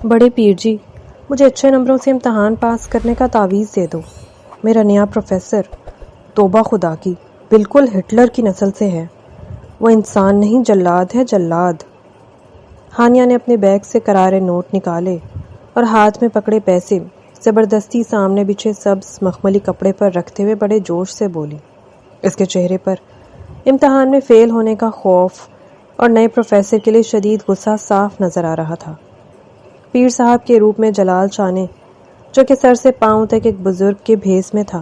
بڑے پیر جی، مجھے اچھے نمبروں سے امتحان پاس کرنے کا تعویذ دے دو۔ میرا نیا پروفیسر، توبہ خدا کی، بالکل ہٹلر کی نسل سے ہے۔ وہ انسان نہیں، جلاد ہے، جلاد۔ ہانیہ نے اپنے بیگ سے کرارے نوٹ نکالے اور ہاتھ میں پکڑے پیسے زبردستی سامنے بچھے سبز مخملی کپڑے پر رکھتے ہوئے بڑے جوش سے بولی۔ اس کے چہرے پر امتحان میں فیل ہونے کا خوف اور نئے پروفیسر کے لیے شدید غصہ صاف نظر آ رہا تھا۔ پیر صاحب کے روپ میں جلال شاہ نے، جو کہ سر سے پاؤں تک ایک بزرگ کے بھیس میں تھا،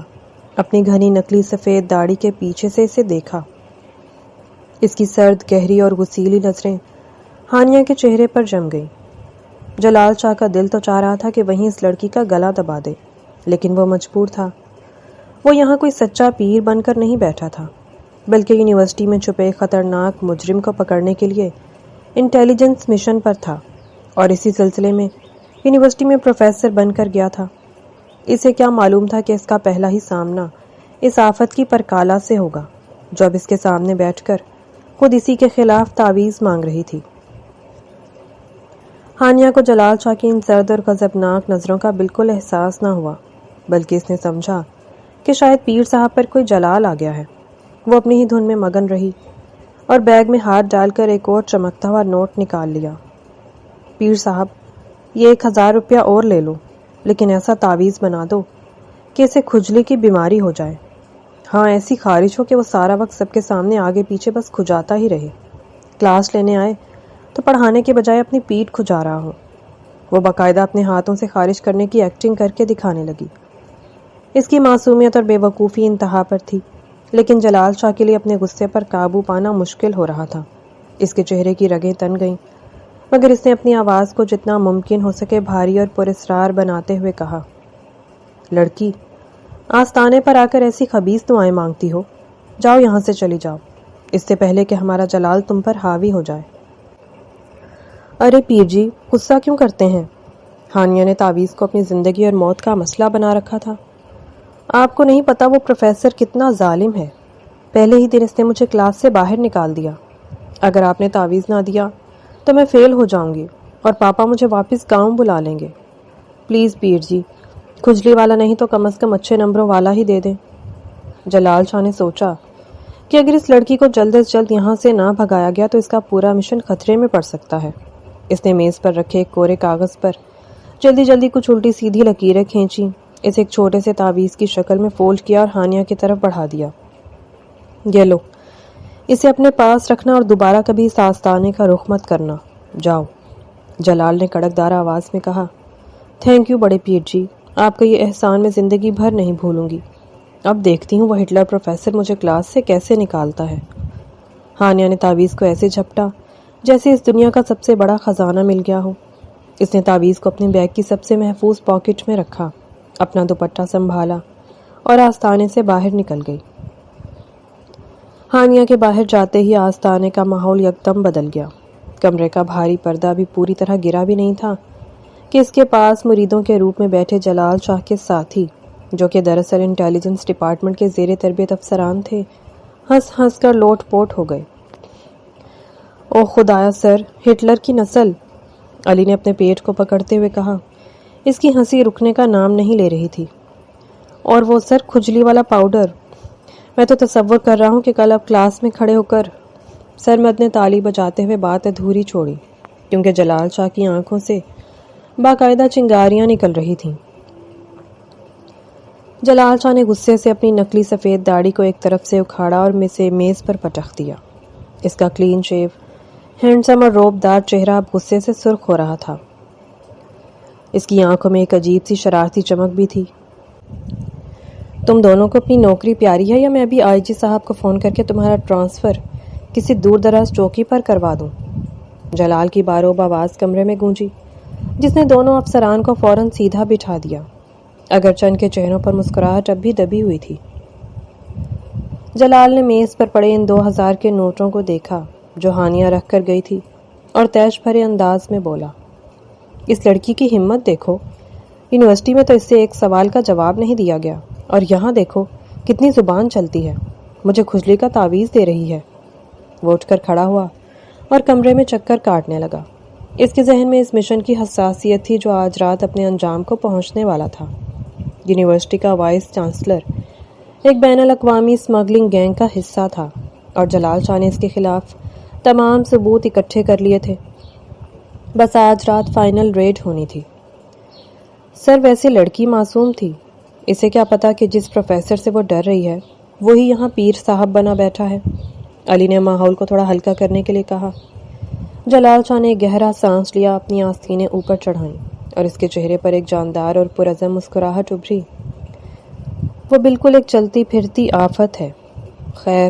اپنی گھنی نکلی سفید داڑھی کے پیچھے سے اسے دیکھا۔ اس کی سرد، گہری اور غسیلی نظریں ہانیہ کے چہرے پر جم گئیں۔ جلال شاہ کا دل تو چاہ رہا تھا کہ وہیں اس لڑکی کا گلا دبا دے، لیکن وہ مجبور تھا۔ وہ یہاں کوئی سچا پیر بن کر نہیں بیٹھا تھا، بلکہ یونیورسٹی میں چھپے خطرناک مجرم کو پکڑنے کے لیے انٹیلیجنس مشن پر تھا، اور اسی سلسلے میں یونیورسٹی میں پروفیسر بن کر گیا تھا۔ اسے کیا معلوم تھا کہ اس کا پہلا ہی سامنا اس آفت کی پرکالا سے ہوگا، جو اب اس کے سامنے بیٹھ کر خود اسی کے خلاف تعویذ مانگ رہی تھی۔ ہانیہ کو جلال شاہ کی ان سرد اور غضبناک نظروں کا بالکل احساس نہ ہوا، بلکہ اس نے سمجھا کہ شاید پیر صاحب پر کوئی جلال آ گیا ہے۔ وہ اپنی ہی دھن میں مگن رہی اور بیگ میں ہاتھ ڈال کر ایک اور چمکتا ہوا نوٹ نکال لیا۔ پیر صاحب، یہ 1000 روپیہ اور لے لو، لیکن ایسا تعویذ بنا دو کہ اسے کھجلی کی بیماری ہو جائے۔ ہاں، ایسی خارش ہو کہ وہ سارا وقت سب کے سامنے آگے پیچھے بس کھجاتا ہی رہے۔ کلاس لینے آئے تو پڑھانے کے بجائے اپنی پیٹھ کھجا رہا ہو۔ وہ باقاعدہ اپنے ہاتھوں سے خارش کرنے کی ایکٹنگ کر کے دکھانے لگی۔ اس کی معصومیت اور بے وقوفی انتہا پر تھی، لیکن جلال شاہ کے لیے اپنے غصے پر قابو پانا مشکل ہو رہا تھا۔ اس کے چہرے کی رگیں تن گئیں، مگر اس نے اپنی آواز کو جتنا ممکن ہو سکے بھاری اور پراسرار بناتے ہوئے کہا، لڑکی، آستانے پر آ کر ایسی خبیث دعائیں مانگتی ہو؟ جاؤ یہاں سے، چلی جاؤ، اس سے پہلے کہ ہمارا جلال تم پر حاوی ہو جائے۔ ارے پیر جی، غصہ کیوں کرتے ہیں؟ ہانیہ نے تعویذ کو اپنی زندگی اور موت کا مسئلہ بنا رکھا تھا۔ آپ کو نہیں پتا وہ پروفیسر کتنا ظالم ہے۔ پہلے ہی دن اس نے مجھے کلاس سے باہر نکال دیا۔ اگر آپ نے تعویذ نہ دیا تو میں فیل ہو جاؤں گی اور پاپا مجھے واپس گاؤں بلا لیں گے۔ پلیز پیر جی، کھجلی والا نہیں تو کم از کم اچھے نمبروں والا ہی دے دیں۔ جلال شاہ نے سوچا کہ اگر اس لڑکی کو جلد از جلد یہاں سے نہ بھگایا گیا تو اس کا پورا مشن خطرے میں پڑ سکتا ہے۔ اس نے میز پر رکھے ایک کورے کاغذ پر جلدی جلدی کچھ الٹی سیدھی لکیریں کھینچی، اسے ایک چھوٹے سے تعویذ کی شکل میں فولڈ کیا اور ہانیہ کی طرف بڑھا دیا۔ یہ لو، اسے اپنے پاس رکھنا اور دوبارہ کبھی اس آستانے کا رخ مت کرنا۔ جاؤ، جلال نے کڑکدار آواز میں کہا۔ تھینک یو بڑے پیر جی، آپ کا یہ احسان میں زندگی بھر نہیں بھولوں گی۔ اب دیکھتی ہوں وہ ہٹلر پروفیسر مجھے کلاس سے کیسے نکالتا ہے۔ ہانیہ نے تعویذ کو ایسے جھپٹا جیسے اس دنیا کا سب سے بڑا خزانہ مل گیا ہو۔ اس نے تعویذ کو اپنے بیگ کی سب سے محفوظ پاکٹ میں رکھا، اپنا دوپٹہ سنبھالا اور آستانے سے باہر نکل گئی۔ ہانیہ کے باہر جاتے ہی آستانے کا ماحول یکدم بدل گیا۔ کمرے کا بھاری پردہ بھی پوری طرح گرا بھی نہیں تھا کہ اس کے پاس مریدوں کے روپ میں بیٹھے جلال شاہ کے ساتھی، جو کہ دراصل انٹیلیجنس ڈپارٹمنٹ کے زیر تربیت افسران تھے، ہنس ہنس کر لوٹ پوٹ ہو گئے۔ او خدایا سر، ہٹلر کی نسل، علی نے اپنے پیٹ کو پکڑتے ہوئے کہا۔ اس کی ہنسی رکنے کا نام نہیں لے رہی تھی۔ اور وہ سر، کھجلی والا پاؤڈر، میں تو تصور کر رہا ہوں کہ کل اب کلاس میں کھڑے ہو کر۔ سرمد نے تالی بجاتے ہوئے بات ادھوری چھوڑی، کیونکہ جلال شاہ کی آنکھوں سے باقاعدہ چنگاریاں نکل رہی تھیں۔ جلال شاہ نے غصے سے اپنی نکلی سفید داڑھی کو ایک طرف سے اکھاڑا اور اسے میز پر پٹخ دیا۔ اس کا کلین شیو، ہینڈسم اور روب دار چہرہ اب غصے سے سرخ ہو رہا تھا۔ اس کی آنکھوں میں ایک عجیب سی شرارتی چمک بھی تھی۔ تم دونوں کو اپنی نوکری پیاری ہے یا میں ابھی آئی جی صاحب کو فون کر کے تمہارا ٹرانسفر کسی دور دراز چوکی پر کروا دوں؟ جلال کی باروب آواز کمرے میں گونجی، جس نے دونوں افسران کو فوراً سیدھا بٹھا دیا، اگرچہ ان کے چہروں پر مسکراہٹ اب بھی دبی ہوئی تھی۔ جلال نے میز پر پڑے ان 2000 کے نوٹوں کو دیکھا جو ہانیہ رکھ کر گئی تھی، اور تیش بھرے انداز میں بولا، اس لڑکی کی ہمت دیکھو، یونیورسٹی میں تو اس سے ایک سوال کا جواب نہیں دیا گیا، اور یہاں دیکھو کتنی زبان چلتی ہے، مجھے کھجلی کا تعویذ دے رہی ہے۔ وہ اٹھ کر کھڑا ہوا اور کمرے میں چکر کاٹنے لگا۔ اس کے ذہن میں اس مشن کی حساسیت تھی جو آج رات اپنے انجام کو پہنچنے والا تھا۔ یونیورسٹی کا وائس چانسلر ایک بین الاقوامی اسمگلنگ گینگ کا حصہ تھا اور جلال شاہ نے اس کے خلاف تمام ثبوت اکٹھے کر لیے تھے۔ بس آج رات فائنل ریڈ ہونی تھی۔ سر ویسے لڑکی معصوم تھی، اسے کیا پتا کہ جس پروفیسر سے وہ ڈر رہی ہے وہی یہاں پیر صاحب بنا بیٹھا ہے۔ علی نے ماحول کو تھوڑا ہلکا کرنے کے لیے کہا۔ جلال شاہ نے ایک گہرا سانس لیا، اپنی آستینیں اوپر چڑھائیں اور اس کے چہرے پر ایک جاندار اور پرعزم مسکراہٹ ابھری۔ وہ بالکل ایک چلتی پھرتی آفت ہے۔ خیر،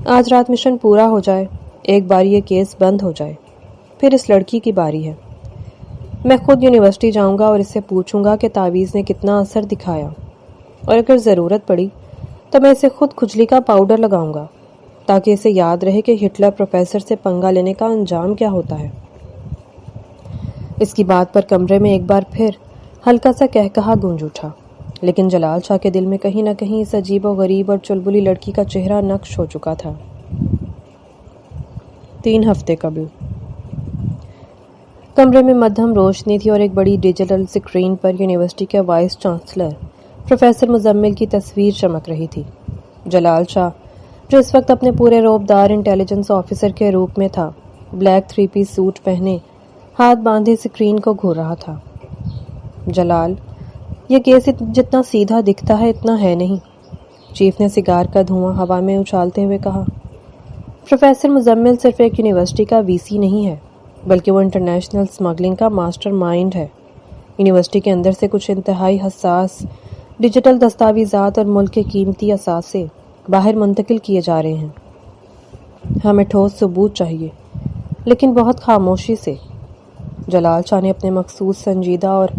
آج رات مشن پورا ہو جائے، ایک بار یہ کیس بند ہو جائے، پھر اس لڑکی کی باری ہے۔ میں خود یونیورسٹی جاؤں گا اور اس سے پوچھوں گا کہ تعویذ نے کتنا اثر دکھایا، اور اگر ضرورت پڑی تو میں اسے خود کھجلی کا پاؤڈر لگاؤں گا تاکہ اسے یاد رہے کہ ہٹلر پروفیسر سے پنگا لینے کا انجام کیا ہوتا ہے۔ اس کی بات پر کمرے میں ایک بار پھر ہلکا سا کہکہا گونج اٹھا، لیکن جلال شاہ کے دل میں کہیں نہ کہیں اس عجیب و غریب اور چلبلی لڑکی کا چہرہ نقش ہو چکا تھا۔ 3 ہفتے قبل کمرے میں مدھم روشنی تھی اور ایک بڑی ڈیجیٹل اسکرین پر یونیورسٹی کے وائس چانسلر پروفیسر مزمل کی تصویر چمک رہی تھی۔ جلال شاہ، جو اس وقت اپنے پورے رعبدار انٹیلیجنس آفیسر کے روپ میں تھا، بلیک 3 پیس سوٹ پہنے ہاتھ باندھے اسکرین کو گھور رہا تھا۔ جلال، یہ کیس جتنا سیدھا دکھتا ہے اتنا ہے نہیں، چیف نے سگار کا دھواں ہوا میں اچھالتے ہوئے کہا۔ پروفیسر مزمل صرف ایک یونیورسٹی کا وی سی نہیں ہے، بلکہ وہ انٹرنیشنل اسمگلنگ کا ماسٹر مائنڈ ہے۔ یونیورسٹی کے اندر سے کچھ انتہائی حساس ڈیجیٹل دستاویزات اور ملک کے قیمتی اثاثے باہر منتقل کیے جا رہے ہیں۔ ہمیں ٹھوس ثبوت چاہیے، لیکن بہت خاموشی سے۔ جلال شاہ نے اپنے مخصوص سنجیدہ اور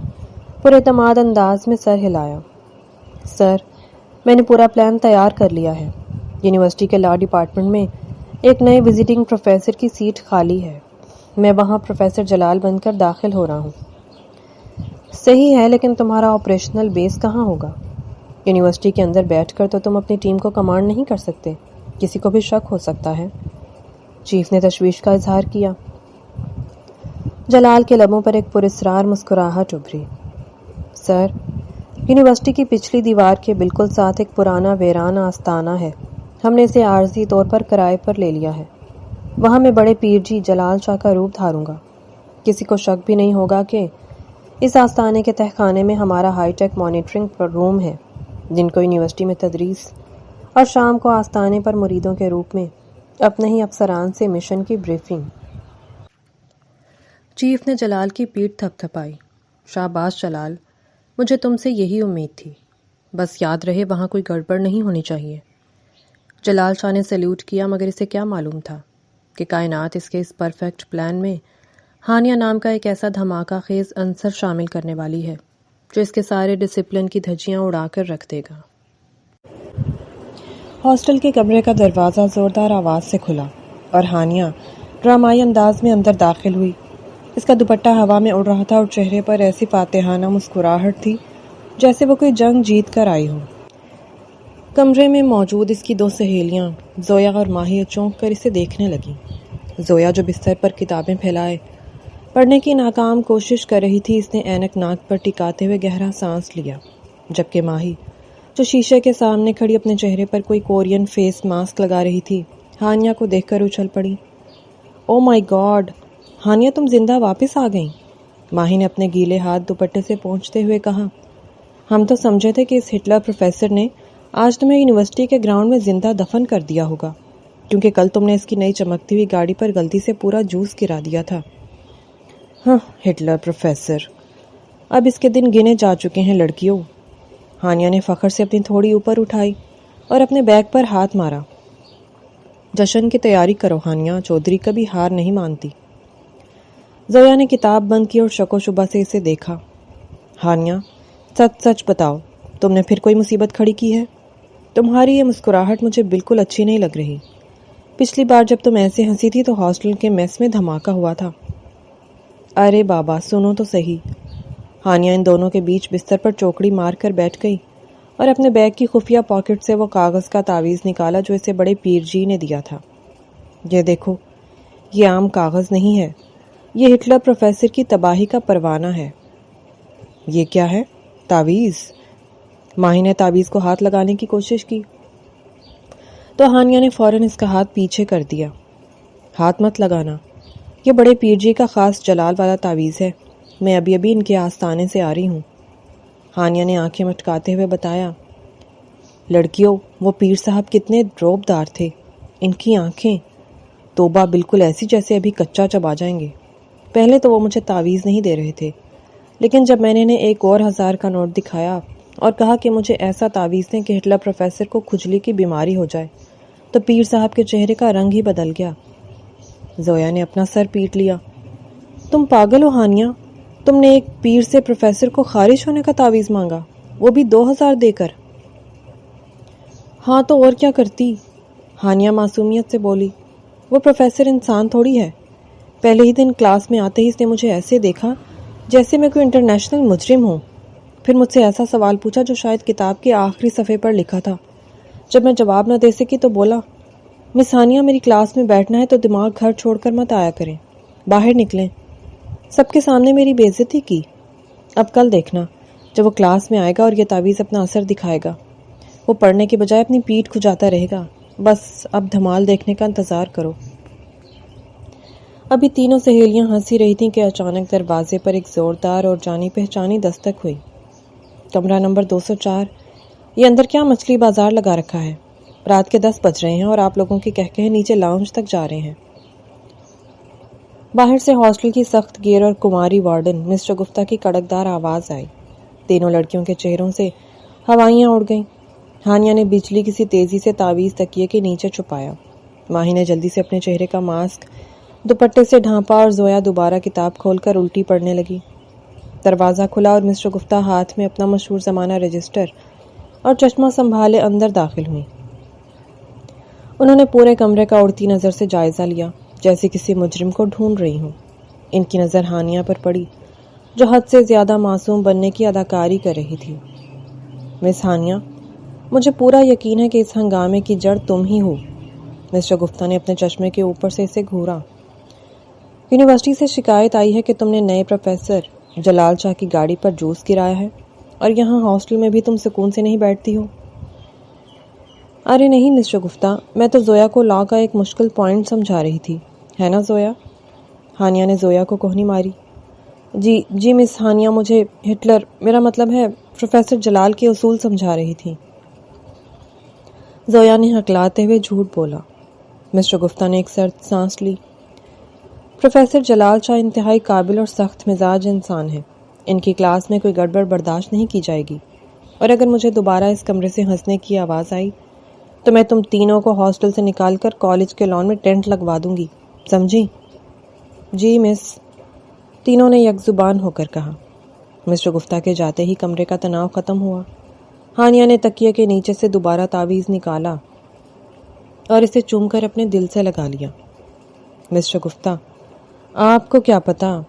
پر اعتماد انداز میں سر ہلایا۔ سر، میں نے پورا پلان تیار کر لیا ہے۔ یونیورسٹی کے لا ڈپارٹمنٹ میں ایک نئے وزٹنگ پروفیسر کی سیٹ خالی ہے، میں وہاں پروفیسر جلال بن کر داخل ہو رہا ہوں۔ صحیح ہے، لیکن تمہارا آپریشنل بیس کہاں ہوگا؟ یونیورسٹی کے اندر بیٹھ کر تو تم اپنی ٹیم کو کمانڈ نہیں کر سکتے، کسی کو بھی شک ہو سکتا ہے۔ چیف نے تشویش کا اظہار کیا۔ جلال کے لبوں پر ایک پراسرار مسکراہٹ ابھری۔ سر، یونیورسٹی کی پچھلی دیوار کے بالکل ساتھ ایک پرانا ویران آستانہ ہے، ہم نے اسے عارضی طور پر کرائے پر لے لیا ہے۔ وہاں میں بڑے پیر جی جلال شاہ کا روپ دھاروں گا، کسی کو شک بھی نہیں ہوگا کہ اس آستانے کے تہخانے میں ہمارا ہائی ٹیک مانیٹرنگ روم ہے، جن کو یونیورسٹی میں تدریس اور شام کو آستانے پر مریدوں کے روپ میں اپنے ہی افسران سے مشن کی بریفنگ۔ چیف نے جلال کی پیٹھ تھپ تھپائی۔ شاباش جلال، مجھے تم سے یہی امید تھی، بس یاد رہے وہاں کوئی گڑبڑ نہیں ہونی چاہیے۔ جلال شاہ نے سیلیوٹ کیا، مگر اسے کیا معلوم تھا کہ کائنات اس کے اس پرفیکٹ پلان میں ہانیہ نام کا ایک ایسا دھماکہ خیز عنصر شامل کرنے والی ہے جو اس کے سارے ڈسپلن کی دھجیاں اڑا کر رکھ دے گا۔ ہاسٹل کے کمرے کا دروازہ زوردار آواز سے کھلا اور ہانیہ ڈرامائی انداز میں اندر داخل ہوئی۔ اس کا دوپٹہ ہوا میں اڑ رہا تھا اور چہرے پر ایسی فاتحانہ مسکراہٹ تھی جیسے وہ کوئی جنگ جیت کر آئی ہو۔ کمرے میں موجود اس کی 2 سہیلیاں زویا اور ماہی چونک کر اسے دیکھنے لگیں۔ زویا، جو بستر پر کتابیں پھیلائے پڑھنے کی ناکام کوشش کر رہی تھی، اس نے اینک ناک پر ٹکاتے ہوئے گہرا سانس لیا، جبکہ ماہی، جو شیشے کے سامنے کھڑی اپنے چہرے پر کوئی کورین فیس ماسک لگا رہی تھی، ہانیہ کو دیکھ کر اچھل پڑی۔ او مائی گاڈ، ہانیہ تم زندہ واپس آ گئیں، ماہی نے اپنے گیلے ہاتھ دوپٹے سے پونچھتے ہوئے کہا۔ ہم تو سمجھے تھے کہ اس ہٹلر پروفیسر نے آج تمہیں یونیورسٹی کے گراؤنڈ میں زندہ دفن کر دیا ہوگا، کیونکہ کل تم نے اس کی نئی چمکتی ہوئی گاڑی پر غلطی سے پورا جوس گرا دیا تھا۔ ہاں، ہٹلر پروفیسر، اب اس کے دن گنے جا چکے ہیں لڑکیوں۔ ہانیہ نے فخر سے اپنی تھوڑی اوپر اٹھائی اور اپنے بیگ پر ہاتھ مارا۔ جشن کی تیاری کرو ہانیہ، چودھری کبھی ہار نہیں مانتی۔ زویا نے کتاب بند کی اور شک و شبہ سے اسے دیکھا۔ ہانیہ، سچ سچ بتاؤ، تم نے پھر کوئی مصیبت کھڑی کی ہے؟ تمہاری یہ مسکراہٹ مجھے بالکل اچھی نہیں لگ رہی۔ پچھلی بار جب تم ایسے ہنسی تھی تو ہاسٹل کے میس میں دھماکہ ہوا تھا۔ ارے بابا، سنو تو صحیح۔ ہانیہ ان دونوں کے بیچ بستر پر چوکڑی مار کر بیٹھ گئی اور اپنے بیگ کی خفیہ پاکٹ سے وہ کاغذ کا تعویذ نکالا جو اسے بڑے پیر جی نے دیا تھا۔ یہ دیکھو، یہ عام کاغذ نہیں ہے، یہ ہٹلر پروفیسر کی تباہی کا پروانہ ہے۔ یہ کیا ہے؟ تعویذ؟ ماہی نے تعویذ کو ہاتھ لگانے کی کوشش کی تو ہانیہ نے فوراً اس کا ہاتھ پیچھے کر دیا۔ ہاتھ مت لگانا، یہ بڑے پیر جی کا خاص جلال والا تعویذ ہے، میں ابھی ابھی ان کے آستانے سے آ رہی ہوں۔ ہانیہ نے آنکھیں مٹکاتے ہوئے بتایا۔ لڑکیوں، وہ پیر صاحب کتنے روب دار تھے، ان کی آنکھیں توبہ بالکل ایسی جیسے ابھی کچا چبا جائیں گے۔ پہلے تو وہ مجھے تعویذ نہیں دے رہے تھے، لیکن جب میں نے انہیں ایک اور 1000 کا نوٹ دکھایا اور کہا کہ مجھے ایسا تعویذ دیں کہ ہٹلر پروفیسر کو کھجلی کی بیماری ہو جائے، تو پیر صاحب کے چہرے کا رنگ ہی بدل گیا۔ زویا نے اپنا سر پیٹ لیا۔ تم پاگل ہو ہانیہ، تم نے ایک پیر سے پروفیسر کو خارج ہونے کا تعویذ مانگا، وہ بھی 2000 دے کر۔ ہاں تو اور کیا کرتی، ہانیہ معصومیت سے بولی۔ وہ پروفیسر انسان تھوڑی ہے، پہلے ہی دن کلاس میں آتے ہی اس نے مجھے ایسے دیکھا جیسے میں کوئی انٹرنیشنل مجرم ہوں، پھر مجھ سے ایسا سوال پوچھا جو شاید کتاب کے آخری صفحے پر لکھا تھا۔ جب میں جواب نہ دے سکی تو بولا، مس ہانیہ میری کلاس میں بیٹھنا ہے تو دماغ گھر چھوڑ کر مت آیا کریں، باہر نکلیں۔ سب کے سامنے میری بے عزتی کی۔ اب کل دیکھنا جب وہ کلاس میں آئے گا اور یہ تعویذ اپنا اثر دکھائے گا، وہ پڑھنے کے بجائے اپنی پیٹھ کھجاتا رہے گا۔ بس اب دھمال دیکھنے کا انتظار کرو۔ ابھی تینوں سہیلیاں ہنسی رہی تھیں کہ اچانک دروازے پر ایک زوردار اور جانی پہچانی دستک ہوئی۔ کمرہ نمبر 204، یہ اندر کیا مچھلی بازار لگا رکھا ہے؟ رات کے 10 بج رہے ہیں اور آپ لوگوں کے کہکہے نیچے لاؤنج تک جا رہے ہیں۔ باہر سے ہاسٹل کی سخت گیر اور کماری وارڈن مس شگفتہ کی کڑکدار آواز آئی۔ تینوں لڑکیوں کے چہروں سے ہوائیاں اڑ گئیں۔ ہانیہ نے بجلی کسی تیزی سے تعویذ تکیے کے نیچے چھپایا۔ ماہی نے جلدی سے اپنے چہرے کا ماسک دوپٹے سے ڈھانپا اور زویا دوبارہ کتاب کھول کر الٹی پڑھنے لگی۔ دروازہ کھلا اور مس شگفتہ ہاتھ میں اپنا مشہور زمانہ رجسٹر اور چشمہ سنبھالے اندر داخل ہوئی۔ انہوں نے پورے کمرے کا اڑتی نظر سے جائزہ لیا، جیسے کسی مجرم کو ڈھونڈ رہی ہوں۔ ان کی نظر ہانیہ پر پڑی، جو حد سے زیادہ معصوم بننے کی اداکاری کر رہی تھی۔ مس ہانیہ، مجھے پورا یقین ہے کہ اس ہنگامے کی جڑ تم ہی ہو۔ مس شگفتہ نے اپنے چشمے کے اوپر سے اسے گھورا۔ یونیورسٹی سے شکایت آئی ہے کہ تم نے نئے پروفیسر جلال شاہ کی گاڑی پر جوس گرایا ہے اور یہاں ہاسٹل میں بھی تم سکون سے نہیں بیٹھتی ہو۔ ارے نہیں مس شگفتہ، میں تو زویا کو لا کا ایک مشکل پوائنٹ سمجھا رہی تھی، ہے نا زویا؟ ہانیہ نے زویا کو کوہنی ماری۔ جی مس ہانیہ، مجھے ہٹلر، میرا مطلب ہے پروفیسر جلال کے اصول سمجھا رہی تھی۔ زویا نے ہکلاتے ہوئے جھوٹ بولا۔ مس شگفتہ نے ایک سرد سانس لی۔ پروفیسر جلال شاہ انتہائی قابل اور سخت مزاج انسان ہے، ان کی کلاس میں کوئی گڑبڑ برداشت نہیں کی جائے گی، اور اگر مجھے دوبارہ اس کمرے سے ہنسنے کی آواز آئی تو میں تم تینوں کو ہاسٹل سے نکال کر کالج کے لان میں ٹینٹ لگوا دوں گی، سمجھی؟ جی مس، تینوں نے یک زبان ہو کر کہا۔ مس شگفتہ کے جاتے ہی کمرے کا تناؤ ختم ہوا۔ ہانیہ نے تکیے کے نیچے سے دوبارہ تعویذ نکالا اور اسے چوم کر اپنے دل سے لگا لیا۔ مس شگفتہ، آپ کو کیا پتا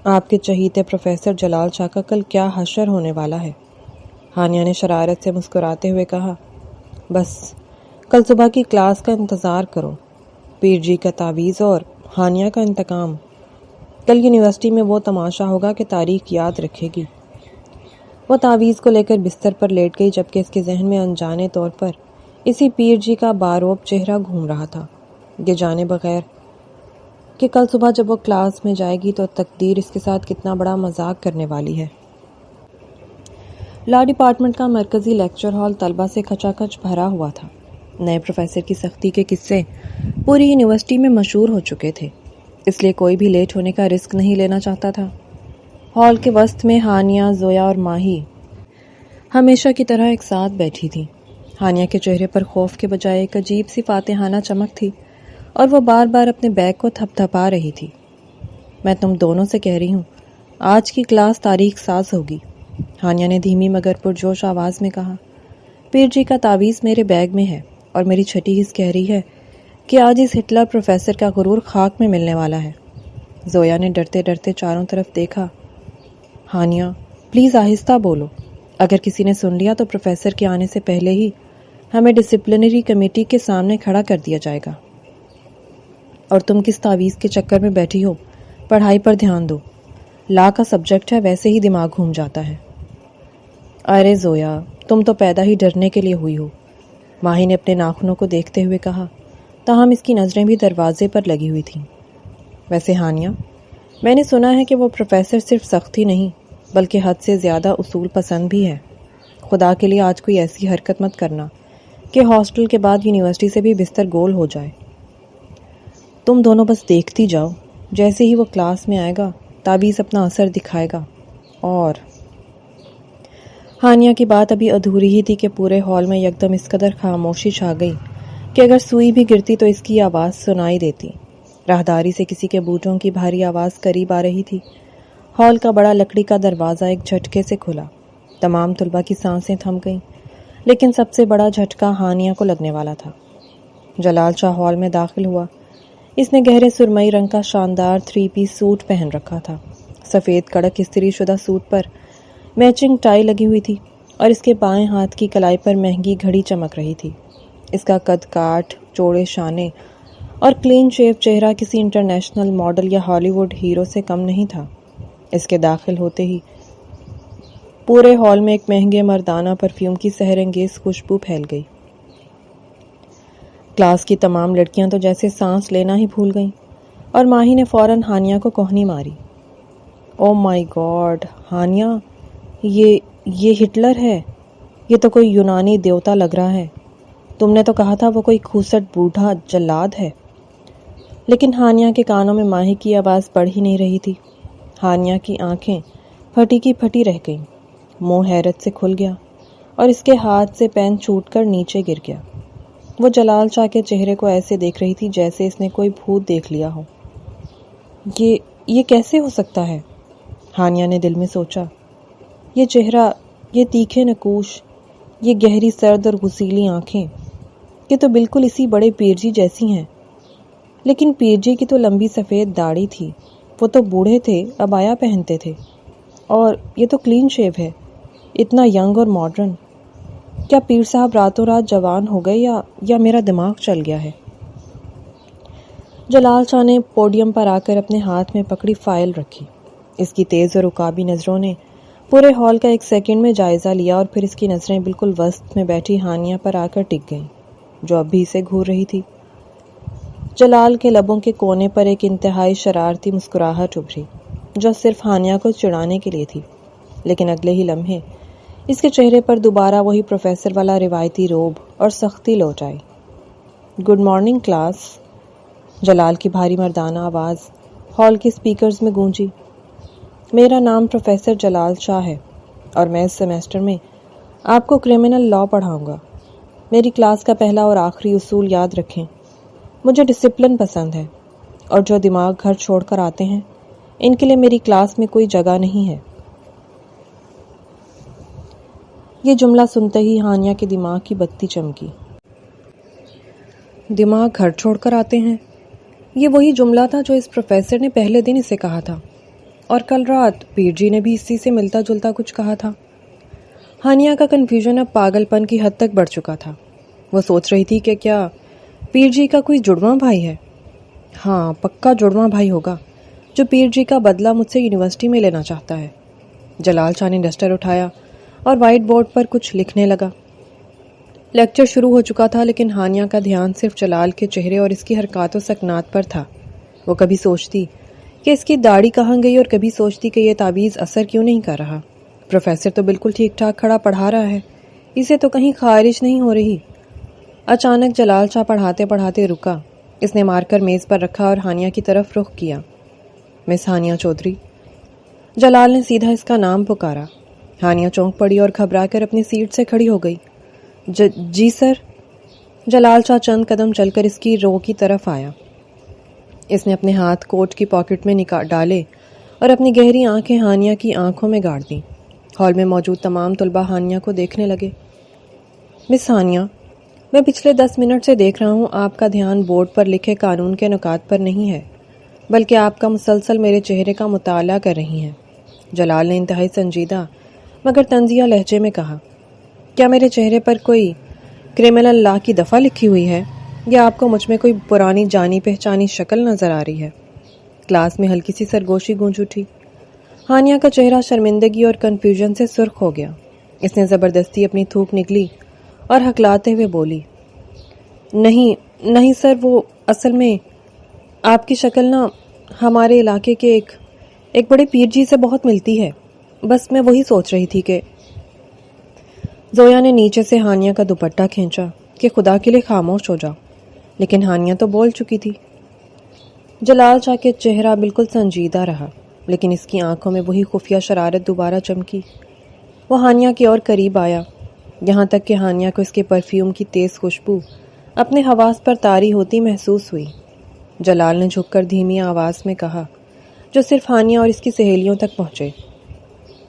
آپ کے چہیتے پروفیسر جلال شاہ کا کل کیا حشر ہونے والا ہے؟ ہانیہ نے شرارت سے مسکراتے ہوئے کہا، بس کل صبح کی کلاس کا انتظار کرو، پیر جی کا تعویذ اور ہانیہ کا انتقام۔ کل یونیورسٹی میں وہ تماشا ہوگا کہ تاریخ یاد رکھے گی۔ وہ تعویذ کو لے کر بستر پر لیٹ گئی، جبکہ اس کے ذہن میں انجانے طور پر اسی پیر جی کا باروب چہرہ گھوم رہا تھا، یہ جانے بغیر کہ کل صبح جب وہ کلاس میں جائے گی تو تقدیر اس کے ساتھ کتنا بڑا مذاق کرنے والی ہے۔ لا ڈپارٹمنٹ کا مرکزی لیکچر ہال طلبہ سے کھچا کھچ بھرا ہوا تھا۔ نئے پروفیسر کی سختی کے قصے پوری یونیورسٹی میں مشہور ہو چکے تھے، اس لیے کوئی بھی لیٹ ہونے کا رسک نہیں لینا چاہتا تھا۔ ہال کے وسط میں ہانیہ، زویا اور ماہی ہمیشہ کی طرح ایک ساتھ بیٹھی تھیں۔ ہانیہ کے چہرے پر خوف کے بجائے ایک عجیب سی فاتحانہ چمک تھی اور وہ بار بار اپنے بیگ کو تھپ تھپا رہی تھی۔ میں تم دونوں سے کہہ رہی ہوں، آج کی کلاس تاریخ ساز ہوگی، ہانیہ نے دھیمی مگر پرجوش آواز میں کہا۔ پیر جی کا تعویذ میرے بیگ میں ہے اور میری چھٹی حس کہہ رہی ہے کہ آج اس ہٹلر پروفیسر کا غرور خاک میں ملنے والا ہے۔ زویا نے ڈرتے ڈرتے چاروں طرف دیکھا۔ ہانیہ پلیز آہستہ بولو، اگر کسی نے سن لیا تو پروفیسر کے آنے سے پہلے ہی ہمیں ڈسپلنری کمیٹی کے سامنے کھڑا کر دیا جائے گا۔ اور تم کس تعویذ کے چکر میں بیٹھی ہو پڑھائی پر دھیان دو، لا کا سبجیکٹ ہے، ویسے ہی دماغ گھوم جاتا ہے۔ ارے زویا، تم تو پیدا ہی ڈرنے کے لیے ہوئی ہو، ماہی نے اپنے ناخنوں کو دیکھتے ہوئے کہا، تاہم اس کی نظریں بھی دروازے پر لگی ہوئی تھیں۔ ویسے ہانیہ، میں نے سنا ہے کہ وہ پروفیسر صرف سختی نہیں بلکہ حد سے زیادہ اصول پسند بھی ہے۔ خدا کے لیے آج کوئی ایسی حرکت مت کرنا کہ ہاسٹل کے بعد یونیورسٹی سے بھی بستر گول ہو جائے۔ تم دونوں بس دیکھتی جاؤ، جیسے ہی وہ کلاس میں آئے گا تعویذ اپنا اثر دکھائے گا۔ اور ہانیہ کی بات ابھی ادھوری ہی تھی کہ پورے ہال میں یکدم اس قدر خاموشی چھا گئی کہ اگر سوئی بھی گرتی تو اس کی آواز سنائی دیتی۔ راہداری سے کسی کے بوٹوں کی بھاری آواز قریب آ رہی تھی۔ ہال کا بڑا لکڑی کا دروازہ ایک جھٹکے سے کھلا۔ تمام طلباء کی سانسیں تھم گئیں، لیکن سب سے بڑا جھٹکا ہانیہ کو لگنے والا تھا۔ جلال شاہ ہال میں داخل ہوا۔ اس نے گہرے سرمئی رنگ کا شاندار 3 پیس سوٹ پہن رکھا تھا۔ سفید کڑک استری شدہ سوٹ پر میچنگ ٹائی لگی ہوئی تھی اور اس کے بائیں ہاتھ کی کلائی پر مہنگی گھڑی چمک رہی تھی۔ اس کا قد کاٹ، چوڑے شانے اور کلین شیو چہرہ کسی انٹرنیشنل ماڈل یا ہالی ووڈ ہیرو سے کم نہیں تھا۔ اس کے داخل ہوتے ہی پورے ہال میں ایک مہنگے مردانہ پرفیوم کی سحر انگیز خوشبو پھیل گئی۔ کلاس کی تمام لڑکیاں تو جیسے سانس لینا ہی بھول گئیں اور ماہی نے فوراً ہانیہ کو کوہنی ماری۔ او مائی گاڈ ہانیہ، یہ ہٹلر ہے، یہ تو کوئی یونانی دیوتا لگ رہا ہے۔ تم نے تو کہا تھا وہ کوئی کھوسٹ بوڑھا جلاد ہے۔ لیکن ہانیہ کے کانوں میں ماہی کی آواز پڑ ہی نہیں رہی تھی۔ ہانیہ کی آنکھیں پھٹی کی پھٹی رہ گئیں، منہ حیرت سے کھل گیا اور اس کے ہاتھ سے پین چھوٹ کر نیچے گر گیا۔ وہ جلال شاہ کے چہرے کو ایسے دیکھ رہی تھی جیسے اس نے کوئی بھوت دیکھ لیا ہو۔ یہ کیسے ہو سکتا ہے؟ ہانیہ نے دل میں سوچا۔ یہ چہرہ، یہ تیکھے نقوش، یہ گہری سرد اور غسیلی آنکھیں، یہ تو بالکل اسی بڑے پیر جی جیسی ہیں۔ لیکن پیر جی کی تو لمبی سفید داڑھی تھی، وہ تو بوڑھے تھے، عبایا پہنتے تھے، اور یہ تو کلین شیو ہے، اتنا ینگ اور ماڈرن۔ کیا پیر صاحب راتوں رات جوان ہو گئے یا میرا دماغ چل گیا ہے؟ جلال شاہ نے پوڈیم پر آ کر اپنے ہاتھ میں پکڑی فائل رکھی۔ اس کی تیز اور عقابی نظروں نے پورے ہال کا ایک سیکنڈ میں جائزہ لیا اور پھر اس کی نظریں بالکل وسط میں بیٹھی ہانیہ پر آ کر ٹک گئیں، جو اب بھی اسے گھور رہی تھی۔ جلال کے لبوں کے کونے پر ایک انتہائی شرارتی مسکراہٹ ابھری، جو صرف ہانیہ کو چڑھانے کے لیے تھی، لیکن اگلے ہی لمحے اس کے چہرے پر دوبارہ وہی پروفیسر والا روایتی روب اور سختی لوٹ آئی۔ گڈ مارننگ کلاس، جلال کی بھاری مردانہ آواز ہال کے سپیکرز میں گونجی۔ میرا نام پروفیسر جلال شاہ ہے اور میں اس سیمیسٹر میں آپ کو کرمنل لا پڑھاؤں گا۔ میری کلاس کا پہلا اور آخری اصول یاد رکھیں، مجھے ڈسپلن پسند ہے، اور جو دماغ گھر چھوڑ کر آتے ہیں ان کے لیے میری کلاس میں کوئی جگہ نہیں ہے۔ یہ جملہ سنتے ہی ہانیہ کے دماغ کی بتی چمکی۔ دماغ گھر چھوڑ کر آتے ہیں، یہ وہی جملہ تھا جو اس پروفیسر نے پہلے دن اسے کہا تھا، اور کل رات پیر جی نے بھی اسی سے ملتا جلتا کچھ کہا تھا۔ ہانیہ کا کنفیوژن اب پاگل پن کی حد تک بڑھ چکا تھا۔ وہ سوچ رہی تھی کہ کیا پیر جی کا کوئی جڑواں بھائی ہے؟ ہاں، پکا جڑواں بھائی ہوگا جو پیر جی کا بدلہ مجھ سے یونیورسٹی میں لینا چاہتا ہے۔ جلال شاہ نے ڈسٹر اٹھایا اور وائٹ بورڈ پر کچھ لکھنے لگا۔ لیکچر شروع ہو چکا تھا، لیکن ہانیہ کا دھیان صرف جلال کے چہرے اور اس کی حرکات و سکنات پر تھا۔ وہ کبھی سوچتی کہ اس کی داڑھی کہاں گئی اور کبھی سوچتی کہ یہ تعویذ اثر کیوں نہیں کر رہا۔ پروفیسر تو بالکل ٹھیک ٹھاک کھڑا پڑھا رہا ہے، اسے تو کہیں خارش نہیں ہو رہی۔ اچانک جلال شاہ پڑھاتے پڑھاتے رکا۔ اس نے مار کر میز پر رکھا اور ہانیہ کی طرف رخ کیا۔ مس ہانیہ چودھری۔ جلال نے سیدھا اس کا نام پکارا۔ ہانیہ چونک پڑی اور گھبرا کر اپنی سیٹ سے کھڑی ہو گئی۔ جی سر۔ جلال شاہ چند قدم چل کر اس کی رو کی طرف آیا۔ اس نے اپنے ہاتھ کوٹ کی پاکٹ میں ڈالے اور اپنی گہری آنکھیں ہانیہ کی آنکھوں میں گاڑ دیں۔ ہال میں موجود تمام طلباء ہانیہ کو دیکھنے لگے۔ مس ہانیہ، میں پچھلے 10 منٹ سے دیکھ رہا ہوں آپ کا دھیان بورڈ پر لکھے قانون کے نکات پر نہیں ہے، بلکہ آپ کا مسلسل میرے چہرے کا مطالعہ کر رہی ہیں۔ جلال نے انتہائی سنجیدہ مگر طنزیہ لہجے میں کہا، کیا میرے چہرے پر کوئی کرمنل لا کی دفعہ لکھی ہوئی ہے یا آپ کو مجھ میں کوئی پرانی جانی پہچانی شکل نظر آ رہی ہے؟ کلاس میں ہلکی سی سرگوشی گونج اٹھی۔ ہانیہ کا چہرہ شرمندگی اور کنفیوژن سے سرخ ہو گیا۔ اس نے زبردستی اپنی تھوک نکلی اور ہکلاتے ہوئے بولی، نہیں سر، وہ اصل میں آپ کی شکل نا ہمارے علاقے کے ایک بڑے پیر جی سے بہت ملتی ہے، بس میں وہی سوچ رہی تھی کہ… زویا نے نیچے سے ہانیہ کا دوپٹہ کھینچا کہ خدا کے لیے خاموش ہو جاؤ، لیکن ہانیہ تو بول چکی تھی۔ جلال شاہ کے چہرہ بالکل سنجیدہ رہا، لیکن اس کی آنکھوں میں وہی خفیہ شرارت دوبارہ چمکی۔ وہ ہانیہ کی اور قریب آیا، یہاں تک کہ ہانیہ کو اس کے پرفیوم کی تیز خوشبو اپنے حواس پر طاری ہوتی محسوس ہوئی۔ جلال نے جھک کر دھیمی آواز میں کہا، جو صرف ہانیہ اور اس کی سہیلیوں تک پہنچے،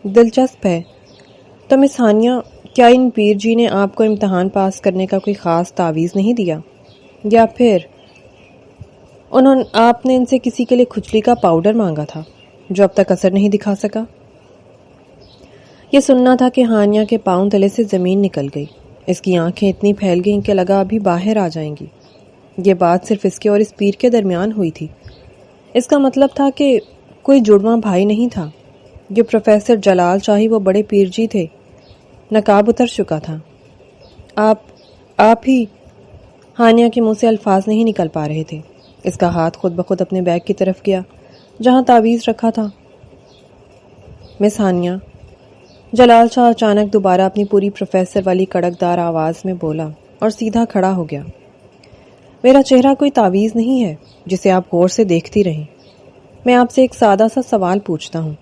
دلچسپ ہے تو مس ہانیہ، کیا ان پیر جی نے آپ کو امتحان پاس کرنے کا کوئی خاص تعویذ نہیں دیا، یا پھر آپ نے ان سے کسی کے لیے کھجلی کا پاؤڈر مانگا تھا جو اب تک اثر نہیں دکھا سکا؟ یہ سننا تھا کہ ہانیہ کے پاؤں تلے سے زمین نکل گئی۔ اس کی آنکھیں اتنی پھیل گئیں کہ لگا ابھی باہر آ جائیں گی۔ یہ بات صرف اس کے اور اس پیر کے درمیان ہوئی تھی۔ اس کا مطلب تھا کہ کوئی جڑواں بھائی نہیں تھا۔ جو پروفیسر جلال شاہی وہ بڑے پیر جی تھے۔ نقاب اتر چکا تھا۔ آپ ہی… ہانیہ کے منہ سے الفاظ نہیں نکل پا رہے تھے۔ اس کا ہاتھ خود بخود اپنے بیگ کی طرف گیا جہاں تعویذ رکھا تھا۔ مس ہانیہ، جلال شاہ اچانک دوبارہ اپنی پوری پروفیسر والی کڑکدار آواز میں بولا اور سیدھا کھڑا ہو گیا۔ میرا چہرہ کوئی تعویذ نہیں ہے جسے آپ غور سے دیکھتی رہیں۔ میں آپ سے ایک سادہ سا سوال پوچھتا ہوں۔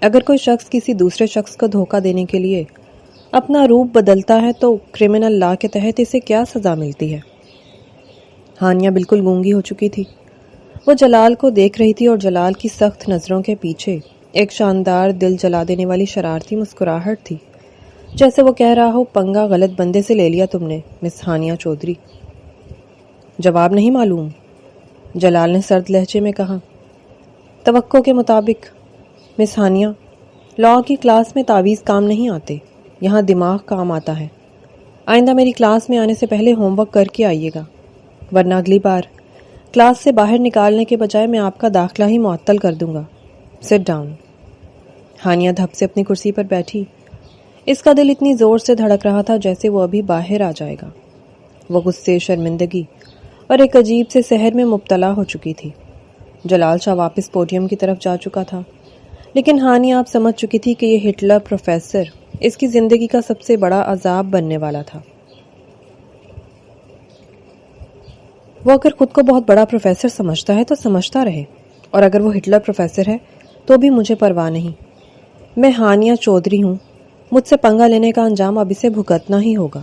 اگر کوئی شخص کسی دوسرے شخص کو دھوکہ دینے کے لیے اپنا روپ بدلتا ہے تو کرمنل لا کے تحت اسے کیا سزا ملتی ہے؟ ہانیہ بالکل گونگی ہو چکی تھی۔ وہ جلال کو دیکھ رہی تھی اور جلال کی سخت نظروں کے پیچھے ایک شاندار دل جلا دینے والی شرارتی مسکراہٹ تھی، جیسے وہ کہہ رہا ہو، پنگا غلط بندے سے لے لیا تم نے مس ہانیہ چودھری۔ جواب نہیں معلوم؟ جلال نے سرد لہجے میں کہا۔ توقع کے مطابق مس ہانیہ، لاء کی کلاس میں تعویذ کام نہیں آتے، یہاں دماغ کام آتا ہے۔ آئندہ میری کلاس میں آنے سے پہلے ہوم ورک کر کے آئیے گا، ورنہ اگلی بار کلاس سے باہر نکالنے کے بجائے میں آپ کا داخلہ ہی معطل کر دوں گا۔ Sit down. ہانیہ دھپ سے اپنی کرسی پر بیٹھی۔ اس کا دل اتنی زور سے دھڑک رہا تھا جیسے وہ ابھی باہر آ جائے گا۔ وہ غصے، شرمندگی اور ایک عجیب سے سحر میں مبتلا ہو چکی تھی۔ جلال شاہ واپس پوڈیم کی طرف جا چکا تھا، لیکن ہانیہ آپ سمجھ چکی تھی کہ یہ ہٹلر پروفیسر اس کی زندگی کا سب سے بڑا عذاب بننے والا تھا۔ وہ اگر خود کو بہت بڑا پروفیسر سمجھتا ہے تو سمجھتا رہے، اور اگر وہ ہٹلر پروفیسر ہے تو بھی مجھے پرواہ نہیں۔ میں ہانیہ چودھری ہوں، مجھ سے پنگا لینے کا انجام اب اسے بھگتنا ہی ہوگا۔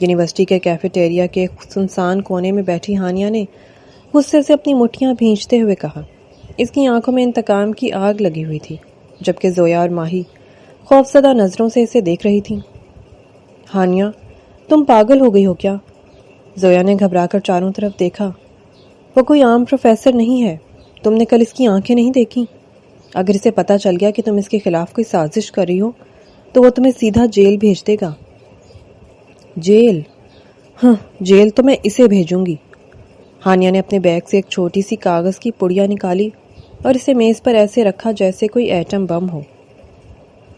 یونیورسٹی کے کیفیٹیریا کے سنسان کونے میں بیٹھی ہانیہ نے غصے سے اپنی مٹھیاں بھینچتے ہوئے کہا۔ اس کی آنکھوں میں انتقام کی آگ لگی ہوئی تھی، جبکہ زویا اور ماہی خوفزدہ نظروں سے اسے دیکھ رہی تھیں۔ ہانیہ، تم پاگل ہو گئی ہو کیا؟ زویا نے گھبرا کر چاروں طرف دیکھا۔ وہ کوئی عام پروفیسر نہیں ہے، تم نے کل اس کی آنکھیں نہیں دیکھی؟ اگر اسے پتہ چل گیا کہ تم اس کے خلاف کوئی سازش کر رہی ہو تو وہ تمہیں سیدھا جیل بھیج دے گا۔ جیل؟ ہاں، جیل تو میں اسے بھیجوں گی۔ ہانیہ نے اپنے بیگ سے ایک چھوٹی سی کاغذ کی پڑیا نکالی اور اسے میز پر ایسے رکھا جیسے کوئی ایٹم بم ہو۔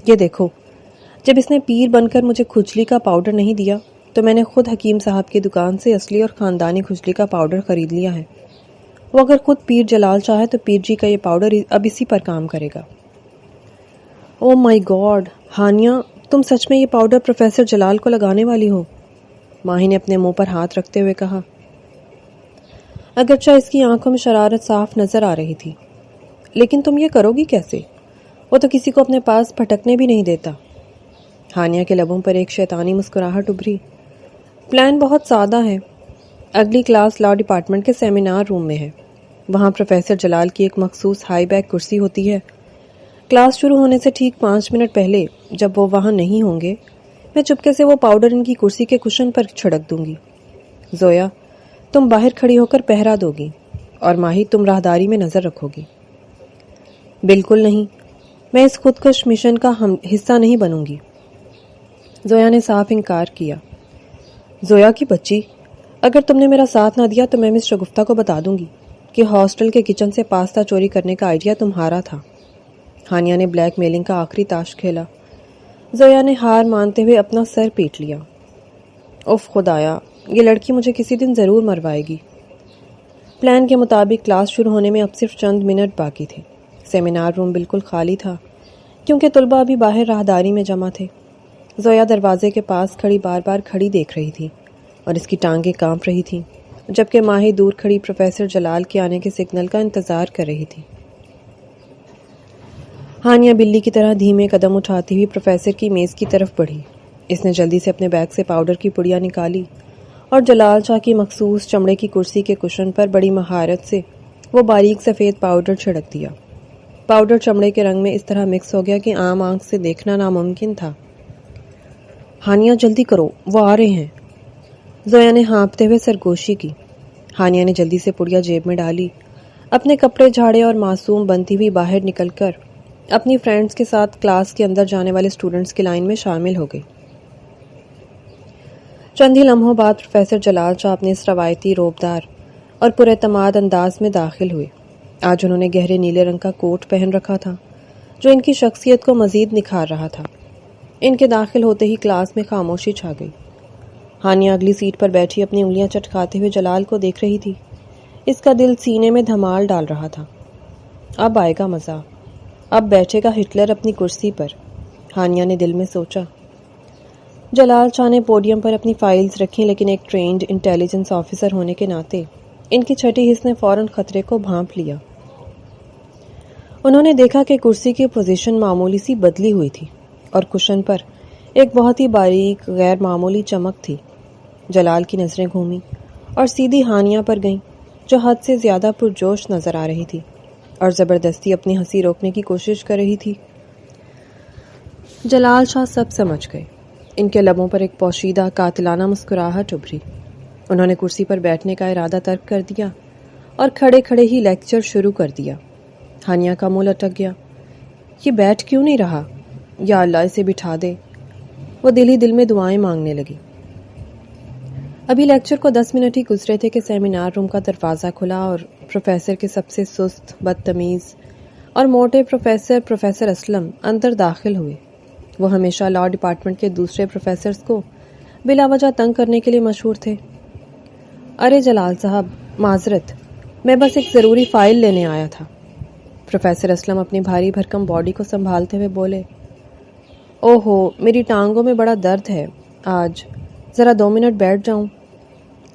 یہ دیکھو، جب اس نے پیر بن کر مجھے کھجلی کا پاؤڈر نہیں دیا تو میں نے خود حکیم صاحب کی دکان سے اصلی اور خاندانی کھجلی کا پاؤڈر خرید لیا ہے۔ وہ اگر خود پیر جلال چاہے تو پیر جی کا یہ پاؤڈر اب اسی پر کام کرے گا۔ او مائی گاڈ، ہانیہ، تم سچ میں یہ پاؤڈر پروفیسر جلال کو لگانے والی ہو؟ ماہی نے اپنے منہ پر ہاتھ رکھتے ہوئے کہا۔ اگرچہ اس کی آنکھوں میں شرارت صاف نظر آ رہی تھی، لیکن تم یہ کرو گی کیسے؟ وہ تو کسی کو اپنے پاس پھٹکنے بھی نہیں دیتا۔ ہانیہ کے لبوں پر ایک شیطانی مسکراہٹ ابھری۔ پلان بہت سادہ ہے۔ اگلی کلاس لاء ڈپارٹمنٹ کے سیمینار روم میں ہے۔ وہاں پروفیسر جلال کی ایک مخصوص ہائی بیک کرسی ہوتی ہے۔ کلاس شروع ہونے سے ٹھیک 5 منٹ پہلے جب وہ وہاں نہیں ہوں گے، میں چپکے سے وہ پاؤڈر ان کی کرسی کے کشن پر چھڑک دوں گی۔ زویا، تم باہر کھڑی ہو کر پہرا دو گی، اور ماہی تم راہداری میں نظر رکھو گی۔ بالکل نہیں، میں اس خودکش مشن کا حصہ نہیں بنوں گی۔ زویا نے صاف انکار کیا۔ زویا کی بچی، اگر تم نے میرا ساتھ نہ دیا تو میں مس شگفتہ کو بتا دوں گی۔ کہ ہاسٹل کے کچن سے پاستا چوری کرنے کا آئیڈیا تمہارا تھا۔ ہانیہ نے بلیک میلنگ کا آخری تاش کھیلا۔ زویا نے ہار مانتے ہوئے اپنا سر پیٹ لیا۔ اف خدایا، یہ لڑکی مجھے کسی دن ضرور مروائے گی۔ پلان کے مطابق کلاس شروع ہونے میں اب صرف چند منٹ باقی تھے۔ سیمینار روم بالکل خالی تھا کیونکہ طلباء ابھی باہر راہداری میں جمع تھے۔ زویا دروازے کے پاس کھڑی بار بار گھڑی دیکھ رہی تھی اور اس کی ٹانگیں کانپ رہی تھیں، جبکہ ماہی دور کھڑی پروفیسر جلال کے آنے کے سگنل کا انتظار کر رہی تھی۔ ہانیہ بلی کی طرح دھیمے قدم اٹھاتی ہوئی پروفیسر کی میز کی طرف بڑھی۔ اس نے جلدی سے اپنے بیگ سے پاؤڈر کی پڑیاں نکالی اور جلال شاہ کی مخصوص چمڑے کی کرسی کے کشن پر بڑی مہارت سے وہ باریک سفید پاؤڈر چھڑک دیا۔ پاؤڈر چمڑے کے رنگ میں اس طرح مکس ہو گیا کہ عام آنکھ سے دیکھنا ناممکن تھا۔ ہانیہ جلدی کرو، وہ آ رہے ہیں۔ زویا نے ہانپتے ہوئے سرگوشی کی۔ ہانیہ نے جلدی سے پڑیا جیب میں ڈالی، اپنے کپڑے جھاڑے اور معصوم بنتی ہوئی باہر نکل کر اپنی فرینڈز کے ساتھ کلاس کے اندر جانے والے اسٹوڈنٹس کی لائن میں شامل ہو گئی۔ چند ہی لمحوں بعد پروفیسر جلال شاہ اپنے اس روایتی روبدار اور پراعتماد انداز میں داخل ہوئے۔ آج انہوں نے گہرے نیلے رنگ کا کوٹ پہن رکھا تھا جو ان کی شخصیت کو مزید نکھار رہا تھا۔ ان کے داخل ہوتے ہی کلاس میں خاموشی چھا گئی۔ ہانیہ اگلی سیٹ پر بیٹھی اپنی انگلیاں چٹکاتے ہوئے جلال کو دیکھ رہی تھی۔ اس کا دل سینے میں دھمال ڈال رہا تھا۔ اب آئے گا مزہ، اب بیٹھے گا ہٹلر اپنی کرسی پر، ہانیہ نے دل میں سوچا۔ جلال شاہ نے پوڈیم پر اپنی فائلز رکھی، لیکن ایک ٹرینڈ انٹیلیجنس آفیسر ہونے کے ناطے ان کی چھٹی حس نے فوراً خطرے کو بھانپ لیا۔ انہوں نے دیکھا کہ کرسی کی پوزیشن معمولی سی بدلی ہوئی تھی اور کشن پر ایک بہت ہی باریک غیر معمولی چمک تھی۔ جلال کی نظریں گھومی اور سیدھی ہانیہ پر گئیں جو حد سے زیادہ پرجوش نظر آ رہی تھی اور زبردستی اپنی ہنسی روکنے کی کوشش کر رہی تھی۔ جلال شاہ سب سمجھ گئے۔ ان کے لبوں پر ایک پوشیدہ قاتلانہ مسکراہٹ ابھری۔ انہوں نے کرسی پر بیٹھنے کا ارادہ ترک کر دیا اور کھڑے کھڑے ہی لیکچر شروع کر دیا۔ ہانیہ کا منہ لٹک گیا۔ یہ بیٹھ کیوں نہیں رہا؟ یا اللہ اسے بٹھا دے۔ وہ دل ہی دل میں دعائیں مانگنے لگی۔ ابھی لیکچر کو 10 منٹ ہی گزرے تھے کہ سیمینار روم کا دروازہ کھلا اور پروفیسر کے سب سے سست، بدتمیز اور موٹے پروفیسر اسلم اندر داخل ہوئے۔ وہ ہمیشہ لاء ڈپارٹمنٹ کے دوسرے پروفیسرز کو بلا وجہ تنگ کرنے کے لیے مشہور تھے۔ ارے جلال صاحب، معذرت، میں بس ایک ضروری فائل لینے آیا تھا۔ پروفیسر اسلم اپنی بھاری بھرکم باڈی کو سنبھالتے ہوئے بولے۔ اوہو، میری ٹانگوں میں بڑا درد ہے آج، ذرا 2 منٹ بیٹھ جاؤں؟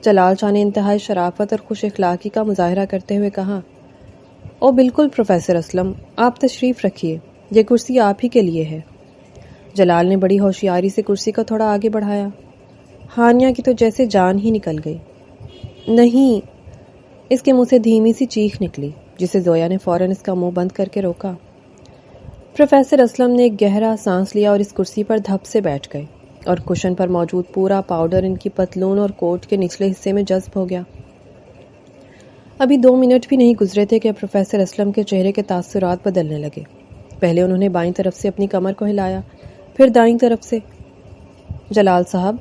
جلال شاہ نے انتہائی شرافت اور خوش اخلاقی کا مظاہرہ کرتے ہوئے کہا۔ او بالکل پروفیسر اسلم، آپ تشریف رکھیے، یہ کرسی آپ ہی کے لیے ہے۔ جلال نے بڑی ہوشیاری سے کرسی کو تھوڑا آگے بڑھایا۔ ہانیہ کی تو جیسے جان ہی نکل گئی۔ نہیں، اس کے منہ سے دھیمی سی چیخ نکلی جسے زویا نے فوراً اس کا منہ بند کر کے روکا۔ پروفیسر اسلم نے ایک گہرا سانس لیا اور اس کرسی پر دھپ سے بیٹھ گئے اور کشن پر موجود پورا پاؤڈر ان کی پتلون اور کوٹ کے نچلے حصے میں جذب ہو گیا۔ ابھی 2 منٹ بھی نہیں گزرے تھے کہ پروفیسر اسلم کے چہرے کے تاثرات بدلنے لگے۔ پہلے انہوں نے بائیں طرف سے اپنی کمر کو ہلایا، پھر دائیں طرف سے۔ جلال صاحب،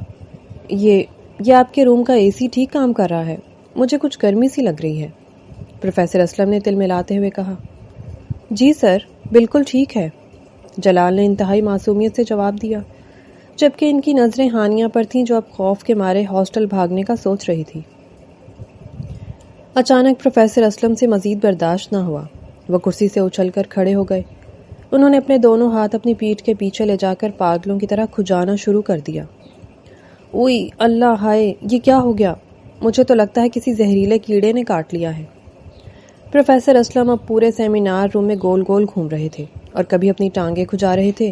یہ آپ کے روم کا اے سی ٹھیک کام کر رہا ہے؟ مجھے کچھ گرمی سی لگ رہی ہے۔ پروفیسر اسلم نے تل ملاتے ہوئے کہا۔ جی سر، بالکل ٹھیک ہے، جلال نے انتہائی معصومیت سے جواب دیا، جبکہ ان کی نظریں ہانیہ پر تھیں جو اب خوف کے مارے ہاسٹل بھاگنے کا سوچ رہی تھی۔ اچانک پروفیسر اسلم سے مزید برداشت نہ ہوا۔ وہ کرسی سے اچھل کر کھڑے ہو گئے۔ انہوں نے اپنے دونوں ہاتھ اپنی پیٹھ کے پیچھے لے جا کر پاگلوں کی طرح کھجانا شروع کر دیا۔ اوئی اللہ، ہائے، یہ کیا ہو گیا؟ مجھے تو لگتا ہے کسی زہریلے کیڑے نے کاٹ لیا ہے۔ پروفیسر اسلم اب پورے سیمینار روم میں گول گول گھوم رہے تھے اور کبھی اپنی ٹانگیں کھجا رہے تھے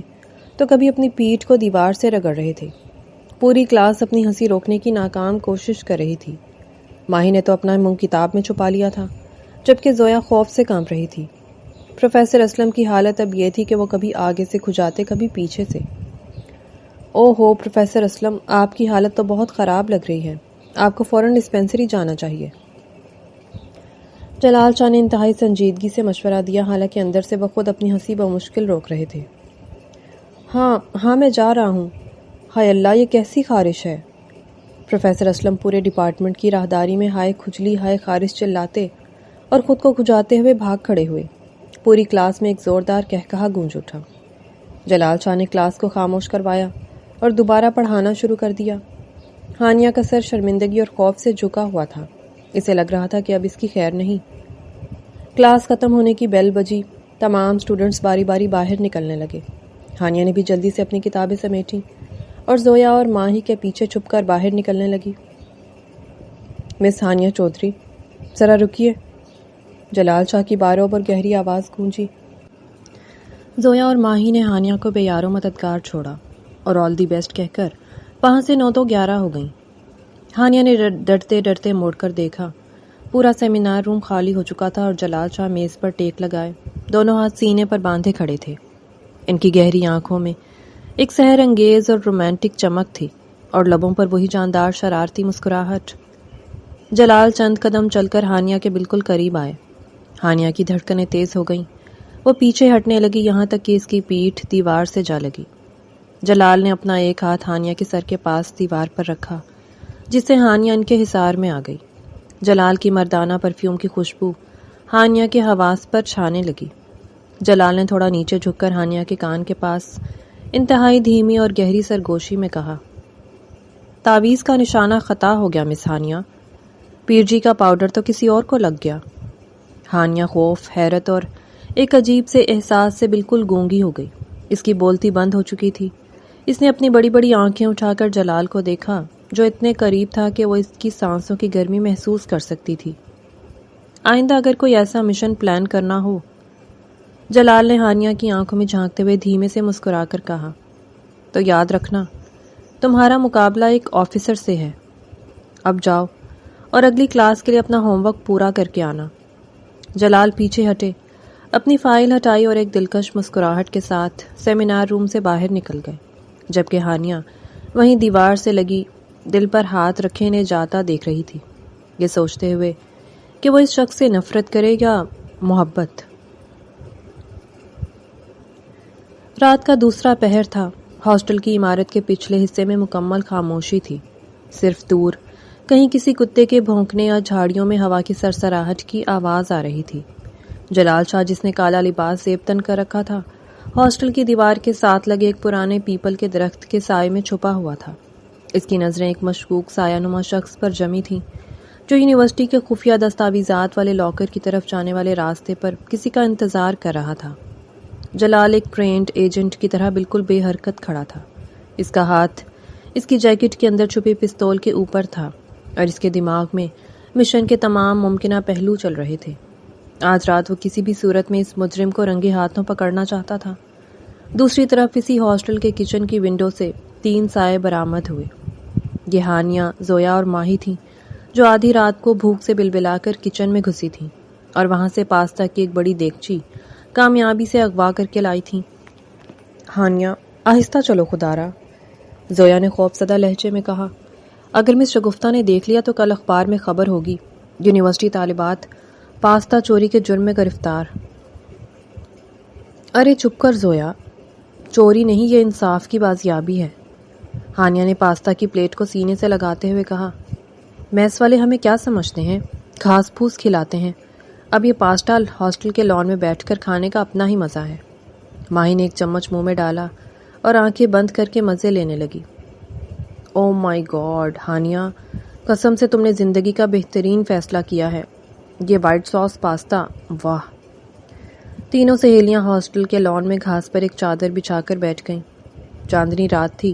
تو کبھی اپنی پیٹھ کو دیوار سے رگڑ رہے تھے۔ پوری کلاس اپنی ہنسی روکنے کی ناکام کوشش کر رہی تھی۔ ماہی نے تو اپنا منہ کتاب میں چھپا لیا تھا، جبکہ زویا خوف سے کانپ رہی تھی۔ پروفیسر اسلم کی حالت اب یہ تھی کہ وہ کبھی آگے سے کھجاتے، کبھی پیچھے سے۔ او ہو پروفیسر اسلم، آپ کی حالت تو بہت خراب لگ رہی ہے، آپ کو فوراً ڈسپینسری جانا چاہیے۔ جلال شاہ نے انتہائی سنجیدگی سے مشورہ دیا، حالانکہ اندر سے وہ خود اپنی ہنسی بمشکل روک رہے تھے۔ ہاں میں جا رہا ہوں۔ ہائے اللہ، یہ کیسی خارش ہے؟ پروفیسر اسلم پورے ڈپارٹمنٹ کی راہداری میں ہائے کھجلی ہائے خارش چلاتے اور خود کو کھجاتے ہوئے بھاگ کھڑے ہوئے۔ پوری کلاس میں ایک زوردار قہقہا گونج اٹھا۔ جلال شاہ نے کلاس کو خاموش کروایا اور دوبارہ پڑھانا شروع کر دیا۔ ہانیہ کا سر شرمندگی اور خوف سے جھکا ہوا تھا۔ اسے لگ رہا تھا کہ اب اس کی خیر نہیں۔ کلاس ختم ہونے کی بیل بجی۔ تمام اسٹوڈنٹس باری باری باہر نکلنے لگے۔ ہانیہ نے بھی جلدی سے اپنی کتابیں سمیٹیں اور زویا اور ماہی کے پیچھے چھپ کر باہر نکلنے لگی۔ مس ہانیہ چودھری، ذرا رکیے، جلال شاہ کی باروں پر گہری آواز گونجی۔ زویا اور ماہی نے ہانیہ کو بے یارو مددگار چھوڑا اور آل دی بیسٹ کہہ کر وہاں سے 9 تو 11 ہو گئیں۔ ہانیہ نے ڈرتے ڈرتے موڑ کر دیکھا۔ پورا سیمینار روم خالی ہو چکا تھا اور جلال شاہ میز پر ٹیک لگائے دونوں ہاتھ سینے پر باندھے کھڑے تھے۔ ان کی گہری آنکھوں میں ایک سحر انگیز اور رومانٹک چمک تھی اور لبوں پر وہی جاندار شرارتی مسکراہٹ۔ جلال چند قدم چل کر ہانیہ کے بالکل قریب آئے۔ ہانیہ کی دھڑکنیں تیز ہو گئیں۔ وہ پیچھے ہٹنے لگی یہاں تک کہ اس کی پیٹھ دیوار سے جا لگی۔ جلال نے اپنا ایک ہاتھ ہانیہ کے سر کے پاس دیوار پر رکھا جس سے ہانیہ ان کے حصار میں آ گئی۔ جلال کی مردانہ پرفیوم کی خوشبو ہانیہ کے حواس پر چھانے لگی۔ جلال نے تھوڑا نیچے جھک کر ہانیہ کے کان کے پاس انتہائی دھیمی اور گہری سرگوشی میں کہا، تعویذ کا نشانہ خطا ہو گیا مس ہانیہ، پیر جی کا پاؤڈر تو کسی اور کو لگ گیا۔ ہانیہ خوف، حیرت اور ایک عجیب سے احساس سے بالکل گونگی ہو گئی۔ اس کی بولتی بند ہو چکی تھی۔ اس نے اپنی بڑی بڑی آنکھیں اٹھا کر جلال کو دیکھا جو اتنے قریب تھا کہ وہ اس کی سانسوں کی گرمی محسوس کر سکتی تھی۔ آئندہ اگر کوئی ایسا مشن پلان کرنا ہو، جلال نے ہانیہ کی آنکھوں میں جھانکتے ہوئے دھیمے سے مسکرا کر کہا، تو یاد رکھنا تمہارا مقابلہ ایک آفیسر سے ہے۔ اب جاؤ اور اگلی کلاس کے لیے اپنا ہوم ورک پورا کر کے آنا۔ جلال پیچھے ہٹے، اپنی فائل ہٹائی اور ایک دلکش مسکراہٹ کے ساتھ سیمینار روم سے باہر نکل گئے، جبکہ ہانیہ وہیں دیوار سے لگی دل پر ہاتھ رکھے انہیں جاتا دیکھ رہی تھی، یہ سوچتے ہوئے کہ وہ اس شخص سے نفرت کرے یا محبت۔ رات کا دوسرا پہر تھا۔ ہاسٹل کی عمارت کے پچھلے حصے میں مکمل خاموشی تھی۔ صرف دور کہیں کسی کتے کے بھونکنے یا جھاڑیوں میں ہوا کی سرسراہٹ کی آواز آ رہی تھی۔ جلال شاہ، جس نے کالا لباس زیب تن کر رکھا تھا، ہاسٹل کی دیوار کے ساتھ لگے ایک پرانے پیپل کے درخت کے سائے میں چھپا ہوا تھا۔ اس کی نظریں ایک مشکوک سایہ نما شخص پر جمی تھیں جو یونیورسٹی کے خفیہ دستاویزات والے لاکر کی طرف جانے والے راستے پر کسی کا انتظار کر رہا تھا۔ جلال ایک ٹرینڈ ایجنٹ کی طرح بالکل بے حرکت کھڑا تھا۔ اس کا ہاتھ اس کی جیکٹ کے اندر چھپے پستول کے اوپر تھا اور اس کے دماغ میں مشن کے تمام ممکنہ پہلو چل رہے تھے۔ آج رات وہ کسی بھی صورت میں اس مجرم کو رنگے ہاتھوں پکڑنا چاہتا تھا۔ دوسری طرف اسی ہاسٹل کے کچن کی ونڈو سے 3 سائے برآمد ہوئے۔ یہ ہانیہ، زویا اور ماہی تھیں جو آدھی رات کو بھوک سے بلبلا کر کچن میں گھسی تھیں اور وہاں سے پاستا کی ایک بڑی دیگچی کامیابی سے اغوا کر کے لائی تھیں۔ ہانیہ، آہستہ چلو خدارا، زویا نے خوف زدہ لہجے میں کہا، اگر مس شگفتہ نے دیکھ لیا تو کل اخبار میں خبر ہوگی، یونیورسٹی طالبات پاستا چوری کے جرم میں گرفتار۔ ارے چپ کر زویا، چوری نہیں، یہ انصاف کی بازیابی ہے، ہانیہ نے پاستا کی پلیٹ کو سینے سے لگاتے ہوئے کہا۔ میس والے ہمیں کیا سمجھتے ہیں؟ گھاس پھوس کھلاتے ہیں، اب یہ پاستا ہاسٹل کے لان میں بیٹھ کر کھانے کا اپنا ہی مزہ ہے۔ ماہی نے ایک چمچ منہ میں ڈالا اور آنکھیں بند کر کے مزے لینے لگی۔ او مائی گاڈ ہانیہ، قسم سے تم نے زندگی کا بہترین فیصلہ کیا ہے، یہ وائٹ ساس پاستا، واہ۔ تینوں سہیلیاں ہاسٹل کے لان میں گھاس پر ایک چادر بچھا کر بیٹھ گئیں۔ چاندنی رات تھی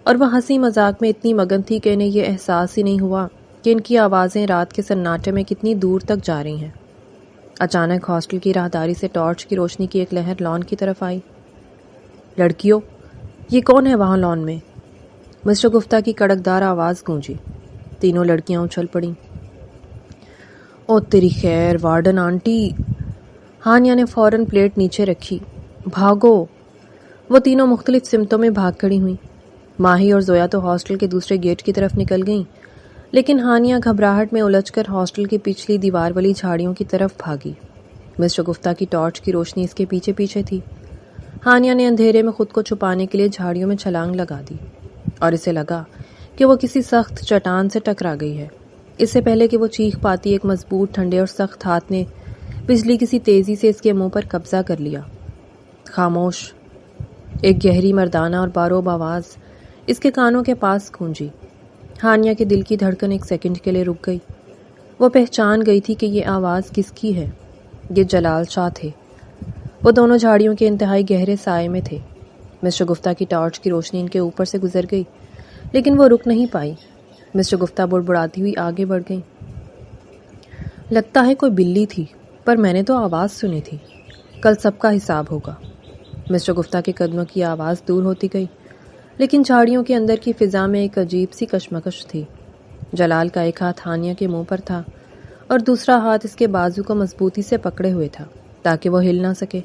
اور وہ ہنسی مذاق میں اتنی مگن تھی کہ انہیں یہ احساس ہی نہیں ہوا کہ ان کی آوازیں رات کے سناٹے میں کتنی دور تک جا رہی ہیں۔ اچانک ہاسٹل کی راہداری سے ٹارچ کی روشنی کی ایک لہر لان کی طرف آئی۔ لڑکیوں، یہ کون ہے وہاں لان میں؟ مسٹر گفتہ کی کڑکدار آواز گونجی۔ تینوں لڑکیاں اچھل پڑیں۔ او تیری خیر وارڈن آنٹی، ہانیہ نے فوراً پلیٹ نیچے رکھی، بھاگو۔ وہ تینوں مختلف سمتوں میں بھاگ کھڑی ہوئیں۔ ماہی اور زویا تو ہاسٹل کے دوسرے گیٹ کی طرف نکل گئیں، لیکن ہانیہ گھبراہٹ میں الجھ کر ہاسٹل کی پچھلی دیوار والی جھاڑیوں کی طرف بھاگی۔ مسٹر گفتہ کی ٹارچ کی روشنی اس کے پیچھے پیچھے تھی۔ ہانیہ نے اندھیرے میں خود کو چھپانے کے لیے جھاڑیوں میں چھلانگ لگا دی اور اسے لگا کہ وہ کسی سخت چٹان سے ٹکرا گئی ہے۔ اس سے پہلے کہ وہ چیخ پاتی ایک مضبوط ٹھنڈے اور سخت ہاتھ نے بجلی کسی تیزی سے اس کے منہ پر قبضہ کر لیا۔ خاموش، ایک گہری مردانہ اور باروب آواز اس کے کانوں کے پاس گونجی۔ ہانیہ کے دل کی دھڑکن ایک سیکنڈ کے لیے رک گئی۔ وہ پہچان گئی تھی کہ یہ آواز کس کی ہے۔ یہ جلال شاہ تھے۔ وہ دونوں جھاڑیوں کے انتہائی گہرے سائے میں تھے۔ مس شگفتہ کی ٹارچ کی روشنی ان کے اوپر سے گزر گئی، لیکن وہ رک نہیں پائی۔ مس شگفتہ بڑبڑاتی ہوئی آگے بڑھ گئی۔ لگتا ہے کوئی بلی تھی، پر میں نے تو آواز سنی تھی۔ کل سب کا حساب ہوگا۔ مس شگفتہ کے قدموں کی آواز دور ہوتی گئی، لیکن جھاڑیوں کے اندر کی فضا میں ایک عجیب سی کشمکش تھی۔ جلال کا ایک ہاتھ ہانیہ کے منہ پر تھا اور دوسرا ہاتھ اس کے بازو کو مضبوطی سے پکڑے ہوئے تھا تاکہ وہ ہل نہ سکے۔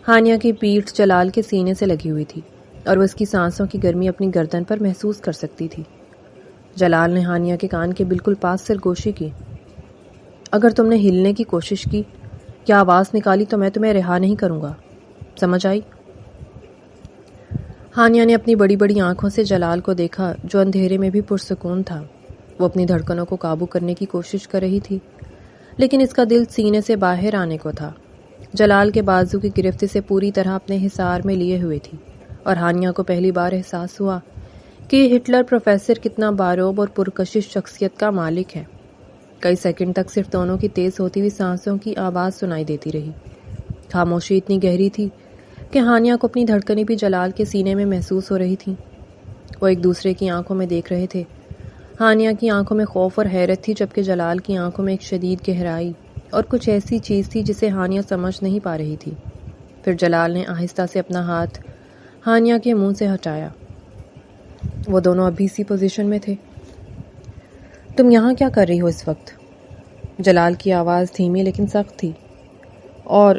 ہانیہ کی پیٹھ جلال کے سینے سے لگی ہوئی تھی اور وہ اس کی سانسوں کی گرمی اپنی گردن پر محسوس کر سکتی تھی۔ جلال نے ہانیہ کے کان کے بالکل پاس سرگوشی کی۔ اگر تم نے ہلنے کی کوشش کی یا آواز نکالی تو میں تمہیں رہا نہیں کروں گا، سمجھ آئی؟ ہانیہ نے اپنی بڑی بڑی آنکھوں سے جلال کو دیکھا جو اندھیرے میں بھی پرسکون تھا۔ وہ اپنی دھڑکنوں کو قابو کرنے کی کوشش کر رہی تھی، لیکن اس کا دل سینے سے باہر آنے کو تھا۔ جلال کے بازو کی گرفت سے پوری طرح اپنے حصار میں لیے ہوئے تھی، اور ہانیہ کو پہلی بار احساس ہوا کہ یہ ہٹلر پروفیسر کتنا باروب اور پرکشش شخصیت کا مالک ہے۔ کئی سیکنڈ تک صرف دونوں کی تیز ہوتی ہوئی سانسوں کی آواز سنائی دیتی رہی۔ خاموشی اتنی گہری تھی کہ ہانیہ کو اپنی دھڑکنیں بھی جلال کے سینے میں محسوس ہو رہی تھیں۔ وہ ایک دوسرے کی آنکھوں میں دیکھ رہے تھے۔ ہانیہ کی آنکھوں میں خوف اور حیرت تھی، جبکہ جلال کی آنکھوں میں ایک شدید گہرائی اور کچھ ایسی چیز تھی جسے ہانیہ سمجھ نہیں پا رہی تھی۔ پھر جلال نے آہستہ سے اپنا ہاتھ ہانیہ کے منہ سے ہٹایا۔ وہ دونوں ابھی اسی پوزیشن میں تھے۔ تم یہاں کیا کر رہی ہو اس وقت؟ جلال کی آواز دھیمی لیکن سخت تھی۔ اور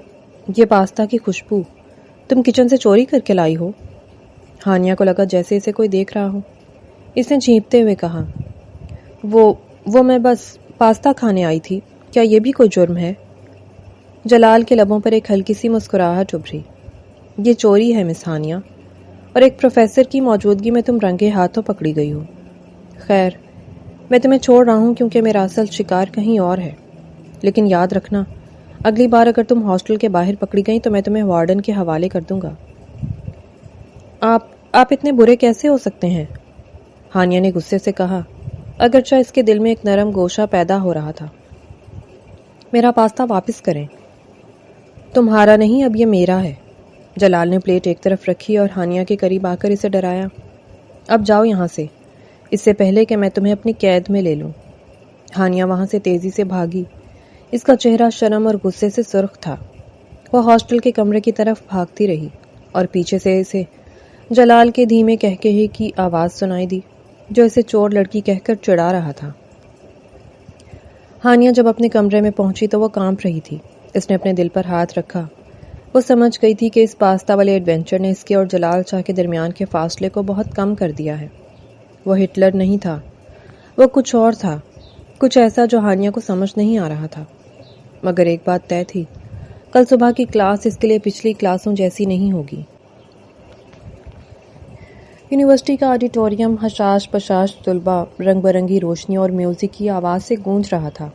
یہ پاستا کی خوشبو تم کچن سے چوری کر کے لائی ہو؟ ہانیہ کو لگا جیسے اسے کوئی دیکھ رہا ہو۔ اس نے جھینپتے ہوئے کہا، وہ میں بس پاستا کھانے آئی تھی، کیا یہ بھی کوئی جرم ہے؟ جلال کے لبوں پر ایک ہلکی سی مسکراہٹ ابھری۔ یہ چوری ہے مس ہانیہ، اور ایک پروفیسر کی موجودگی میں تم رنگے ہاتھوں پکڑی گئی ہو۔ خیر، میں تمہیں چھوڑ رہا ہوں کیونکہ میرا اصل شکار کہیں اور ہے، لیکن یاد رکھنا اگلی بار اگر تم ہاسٹل کے باہر پکڑی گئی تو میں تمہیں وارڈن کے حوالے کر دوں گا۔ آپ اتنے برے کیسے ہو سکتے ہیں؟ ہانیہ نے غصے سے کہا، اگرچہ اس کے دل میں ایک نرم گوشہ پیدا ہو رہا تھا۔ میرا پاستا واپس کریں۔ تمہارا نہیں، اب یہ میرا ہے۔ جلال نے پلیٹ ایک طرف رکھی اور ہانیہ کے قریب آ کر اسے ڈرایا، اب جاؤ یہاں سے، اس سے پہلے کہ میں تمہیں اپنی قید میں لے لوں۔ ہانیہ وہاں سے تیزی سے بھاگی۔ اس کا چہرہ شرم اور غصے سے سرخ تھا۔ وہ ہاسٹل کے کمرے کی طرف بھاگتی رہی اور پیچھے سے اسے جلال کے دھیمے کہکہے کی آواز سنائی دی جو اسے چور لڑکی کہہ کر چڑھا رہا تھا۔ ہانیہ جب اپنے کمرے میں پہنچی تو وہ کانپ رہی تھی۔ اس نے اپنے دل پر ہاتھ رکھا۔ وہ سمجھ گئی تھی کہ اس پاستا والے ایڈونچر نے اس کے اور جلال شاہ کے درمیان کے فاصلے کو بہت کم کر دیا ہے۔ وہ ہٹلر نہیں تھا، وہ کچھ اور تھا، کچھ ایسا جو ہانیہ کو سمجھ نہیں آ رہا تھا۔ مگر ایک بات طے تھی، کل صبح کی کلاس اس کے لیے پچھلی کلاسوں جیسی نہیں ہوگی۔ یونیورسٹی کا آڈیٹوریم حشاش پشاش طلباء، رنگ برنگی روشنی اور میوزک کی آواز سے گونج رہا تھا۔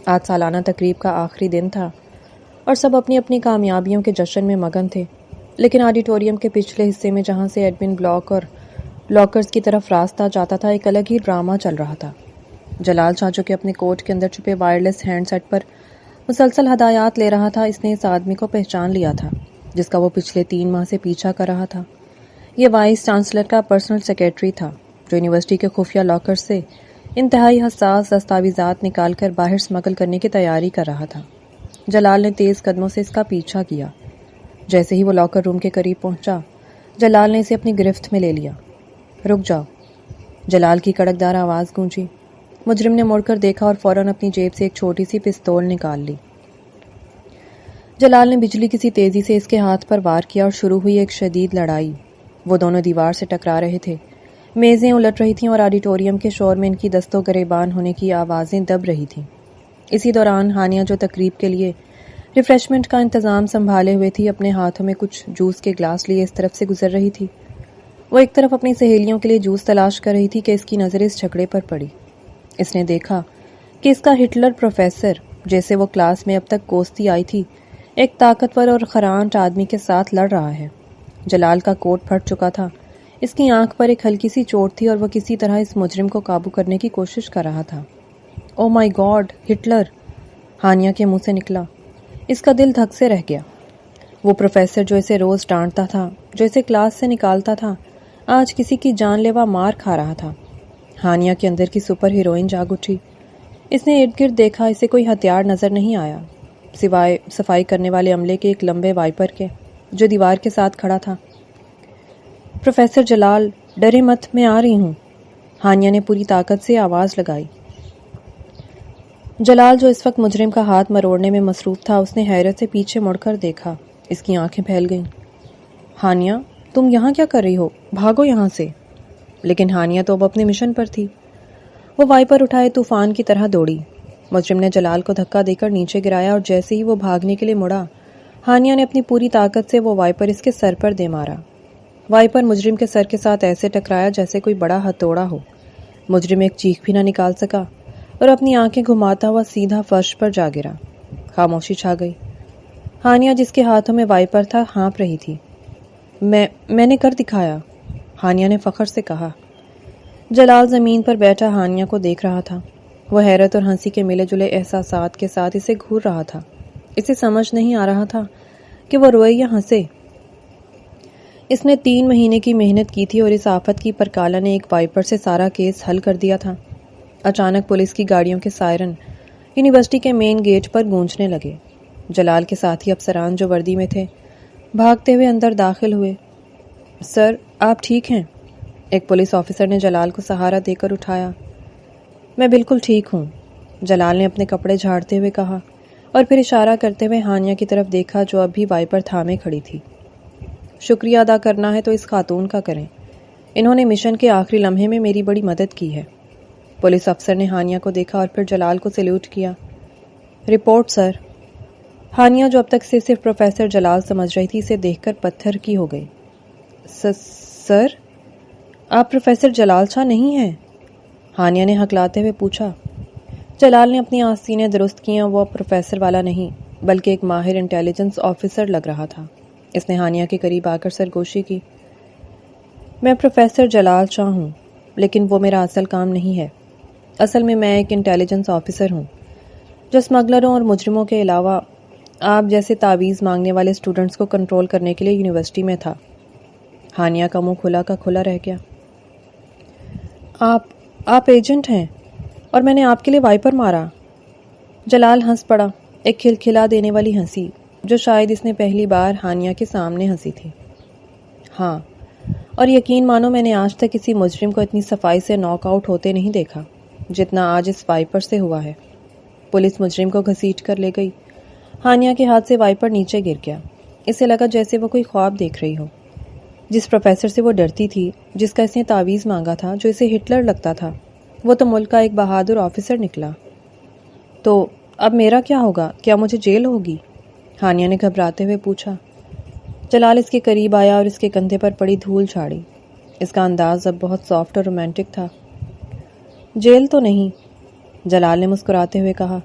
آج سالانہ تقریب کا آخری دن تھا اور سب اپنی اپنی کامیابیوں کے جشن میں مگن تھے، لیکن آڈیٹوریم کے پچھلے حصے میں جہاں سے ایڈمن بلاک اور لاکرز کی طرف راستہ جاتا تھا ایک الگ ہی ڈرامہ چل رہا تھا۔ جلال شاہ جو کہ اپنے کوٹ کے اندر چھپے وائرلیس ہینڈ سیٹ پر مسلسل ہدایات لے رہا تھا، اس نے اس آدمی کو پہچان لیا تھا جس کا وہ پچھلے 3 ماہ سے پیچھا کر رہا تھا۔ یہ وائس چانسلر کا پرسنل سیکریٹری تھا جو یونیورسٹی کے خفیہ لاکر سے انتہائی حساس دستاویزات نکال کر باہر سمگل کرنے کی تیاری کر رہا تھا۔ جلال نے تیز قدموں سے اس کا پیچھا کیا۔ جیسے ہی وہ لاکر روم کے قریب پہنچا، جلال نے اسے اپنی گرفت میں لے لیا۔ رک جاؤ، جلال کی کڑکدار آواز گونجی۔ مجرم نے مڑ کر دیکھا اور فوراً اپنی جیب سے ایک چھوٹی سی پستول نکال لی۔ جلال نے بجلی کسی تیزی سے اس کے ہاتھ پر وار کیا اور شروع ہوئی ایک شدید لڑائی۔ وہ دونوں دیوار سے ٹکرا رہے تھے، میزیں الٹ رہی تھیں اور آڈیٹوریم کے شور میں ان کی دست و گریبان ہونے کی آوازیں دب رہی تھیں۔ اسی دوران ہانیہ جو تقریب کے لیے ریفریشمنٹ کا انتظام سنبھالے ہوئے تھی، اپنے ہاتھوں میں کچھ جوس کے گلاس لیے اس طرف سے گزر رہی تھی۔ وہ ایک طرف اپنی سہیلیوں کے لیے جوس تلاش کر رہی تھی کہ اس کی نظر اس جھگڑے پر پڑی۔ اس نے دیکھا کہ اس کا ہٹلر پروفیسر، جیسے وہ کلاس میں اب تک کوستی آئی تھی، ایک طاقتور اور خرانٹ آدمی کے ساتھ لڑ رہا ہے۔ جلال کا کوٹ پھٹ چکا تھا، اس کی آنکھ پر ایک ہلکی سی چوٹ تھی اور وہ کسی طرح اس مجرم کو قابو کرنے کی کوشش کر رہا تھا۔ او مائی گاڈ، ہٹلر! ہانیہ کے منہ سے نکلا۔ اس کا دل دھک سے رہ گیا۔ وہ پروفیسر جو اسے روز ڈانٹتا تھا، جو اسے کلاس سے نکالتا تھا، آج کسی کی جان لیوا مار کھا رہا تھا۔ ہانیہ کے اندر کی سپر ہیروئن جاگ اٹھی۔ اس نے ارد گرد دیکھا، اسے کوئی ہتھیار نظر نہیں آیا سوائے صفائی کرنے والے عملے کے ایک لمبے وائپر کے جو دیوار کے ساتھ کھڑا تھا۔ پروفیسر جلال، ڈرے مت، میں آ رہی ہوں، ہانیہ نے پوری طاقت سے آواز لگائی۔ جلال جو اس وقت مجرم کا ہاتھ مروڑنے میں مصروف تھا، اس نے حیرت سے پیچھے مڑ کر دیکھا۔ اس کی آنکھیں پھیل گئیں۔ ہانیہ، تم یہاں کیا کر رہی ہو؟ بھاگو یہاں سے۔ لیکن ہانیہ تو اب اپنے مشن پر تھی۔ وہ وائپر اٹھائے طوفان کی طرح دوڑی۔ مجرم نے جلال کو دھکا دے کر نیچے گرایا اور جیسے ہی وہ بھاگنے کے لیے مڑا، ہانیہ نے اپنی پوری طاقت سے وہ وائپر اس کے سر پر دے مارا۔ وائپر مجرم کے سر کے ساتھ ایسے ٹکرایا جیسے کوئی بڑا ہتھوڑا ہو۔ مجرم ایک چیخ بھی نہ نکال سکا اور اپنی آنکھیں گھماتا ہوا سیدھا فرش پر جا گرا۔ خاموشی چھا گئی۔ ہانیہ جس کے ہاتھوں میں وائپر تھا ہانپ رہی تھی۔ میں نے کر دکھایا، ہانیہ نے فخر سے کہا۔ جلال زمین پر بیٹھا ہانیہ کو دیکھ رہا تھا۔ وہ حیرت اور ہنسی کے ملے جلے احساسات کے ساتھ اسے گھور رہا تھا۔ اسے سمجھ نہیں آ رہا تھا کہ وہ روئے یا ہنسے۔ اس نے 3 مہینے کی محنت کی تھی اور اس آفت کی پرکالہ نے ایک وائپر سے سارا کیس حل کر دیا تھا۔ اچانک پولیس کی گاڑیوں کے سائرن یونیورسٹی کے مین گیٹ پر گونجنے لگے۔ جلال کے ساتھی افسران جو وردی میں تھے بھاگتے ہوئے اندر داخل ہوئے۔ سر، آپ ٹھیک ہیں؟ ایک پولیس آفیسر نے جلال کو سہارا دے کر اٹھایا۔ میں بالکل ٹھیک ہوں، جلال نے اپنے کپڑے جھاڑتے ہوئے کہا اور پھر اشارہ کرتے ہوئے ہانیہ کی طرف دیکھا جو اب بھی وائپر تھامے کھڑی تھی۔ شکریہ ادا کرنا ہے تو اس خاتون کا کریں، انہوں نے مشن کے آخری لمحے میں میری بڑی مدد کی ہے۔ پولیس افسر نے ہانیہ کو دیکھا اور پھر جلال کو سلیوٹ کیا۔ رپورٹ سر۔ ہانیہ جو اب تک سے صرف پروفیسر جلال سمجھ رہی تھی، اسے دیکھ کر پتھر کی ہو گئی۔ سر، آپ پروفیسر جلال شاہ نہیں ہیں؟ ہانیہ نے ہکلاتے ہوئے پوچھا۔ جلال نے اپنی آستینیں درست کیں۔ وہ پروفیسر والا نہیں بلکہ ایک ماہر انٹیلیجنس آفیسر لگ رہا تھا۔ اس نے ہانیہ کے قریب آ کر سرگوشی کی۔ میں پروفیسر جلال شاہ ہوں، لیکن وہ میرا اصل کام نہیں ہے۔ اصل میں ایک انٹیلیجنس آفیسر ہوں جو اسمگلروں اور مجرموں کے علاوہ آپ جیسے تعویذ مانگنے والے اسٹوڈنٹس کو کنٹرول کرنے کے لیے یونیورسٹی میں تھا۔ ہانیہ کا منہ کھلا کا کھلا رہ گیا۔ آپ ایجنٹ ہیں اور میں نے آپ کے لیے وائپر مارا؟ جلال ہنس پڑا، ایک کھلکھلا دینے والی ہنسی جو شاید اس نے پہلی بار ہانیہ کے سامنے ہنسی تھی۔ ہاں، اور یقین مانو میں نے آج تک کسی مجرم کو اتنی صفائی سے ناک آؤٹ ہوتے نہیں دیکھا جتنا آج اس وائپر سے ہوا ہے۔ پولیس مجرم کو گھسیٹ کر لے گئی۔ ہانیہ کے ہاتھ سے وائپر نیچے گر گیا۔ اسے لگا جیسے وہ کوئی خواب دیکھ رہی ہو۔ جس پروفیسر سے وہ ڈرتی تھی، جس کا اس نے تعویذ مانگا تھا، جو اسے ہٹلر لگتا تھا، وہ تو ملک کا ایک بہادر آفیسر نکلا۔ تو اب میرا کیا ہوگا؟ کیا مجھے جیل ہوگی؟ ہانیہ نے گھبراتے ہوئے پوچھا۔ جلال اس کے قریب آیا اور اس کے کندھے پر پڑی دھول جھاڑی۔ اس کا انداز اب بہت سافٹ اور رومانٹک تھا۔ جیل تو نہیں، جلال نے مسکراتے ہوئے کہا،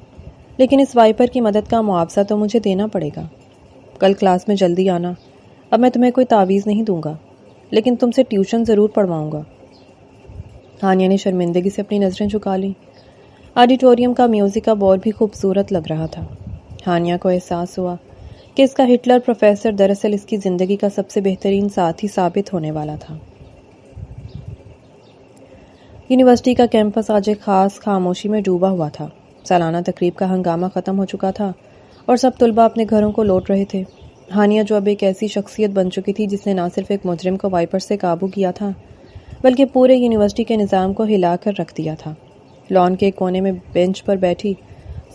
لیکن اس وائپر کی مدد کا معاوضہ تو مجھے دینا پڑے گا۔ کل کلاس میں جلدی آنا۔ اب میں تمہیں کوئی تعویذ نہیں دوں گا، لیکن تم سے ٹیوشن ضرور پڑھواؤں گا۔ ہانیہ نے شرمندگی سے اپنی نظریں جھکا لیں۔ آڈیٹوریم کا میوزک اب اور بھی خوبصورت لگ رہا تھا۔ ہانیہ کو احساس ہوا کہ اس کا ہٹلر پروفیسر دراصل اس کی زندگی کا سب سے بہترین ساتھی ثابت ہونے والا تھا۔ یونیورسٹی کا کیمپس آج ایک خاص خاموشی میں ڈوبا ہوا تھا۔ سالانہ تقریب کا ہنگامہ ختم ہو چکا تھا اور سب طلباء اپنے گھروں کو لوٹ رہے تھے۔ ہانیہ جو اب ایک ایسی شخصیت بن چکی تھی جس نے نہ صرف ایک مجرم کو وائپر سے قابو کیا تھا بلکہ پورے یونیورسٹی کے نظام کو ہلا کر رکھ دیا تھا، لان کے ایک کونے میں بینچ پر بیٹھی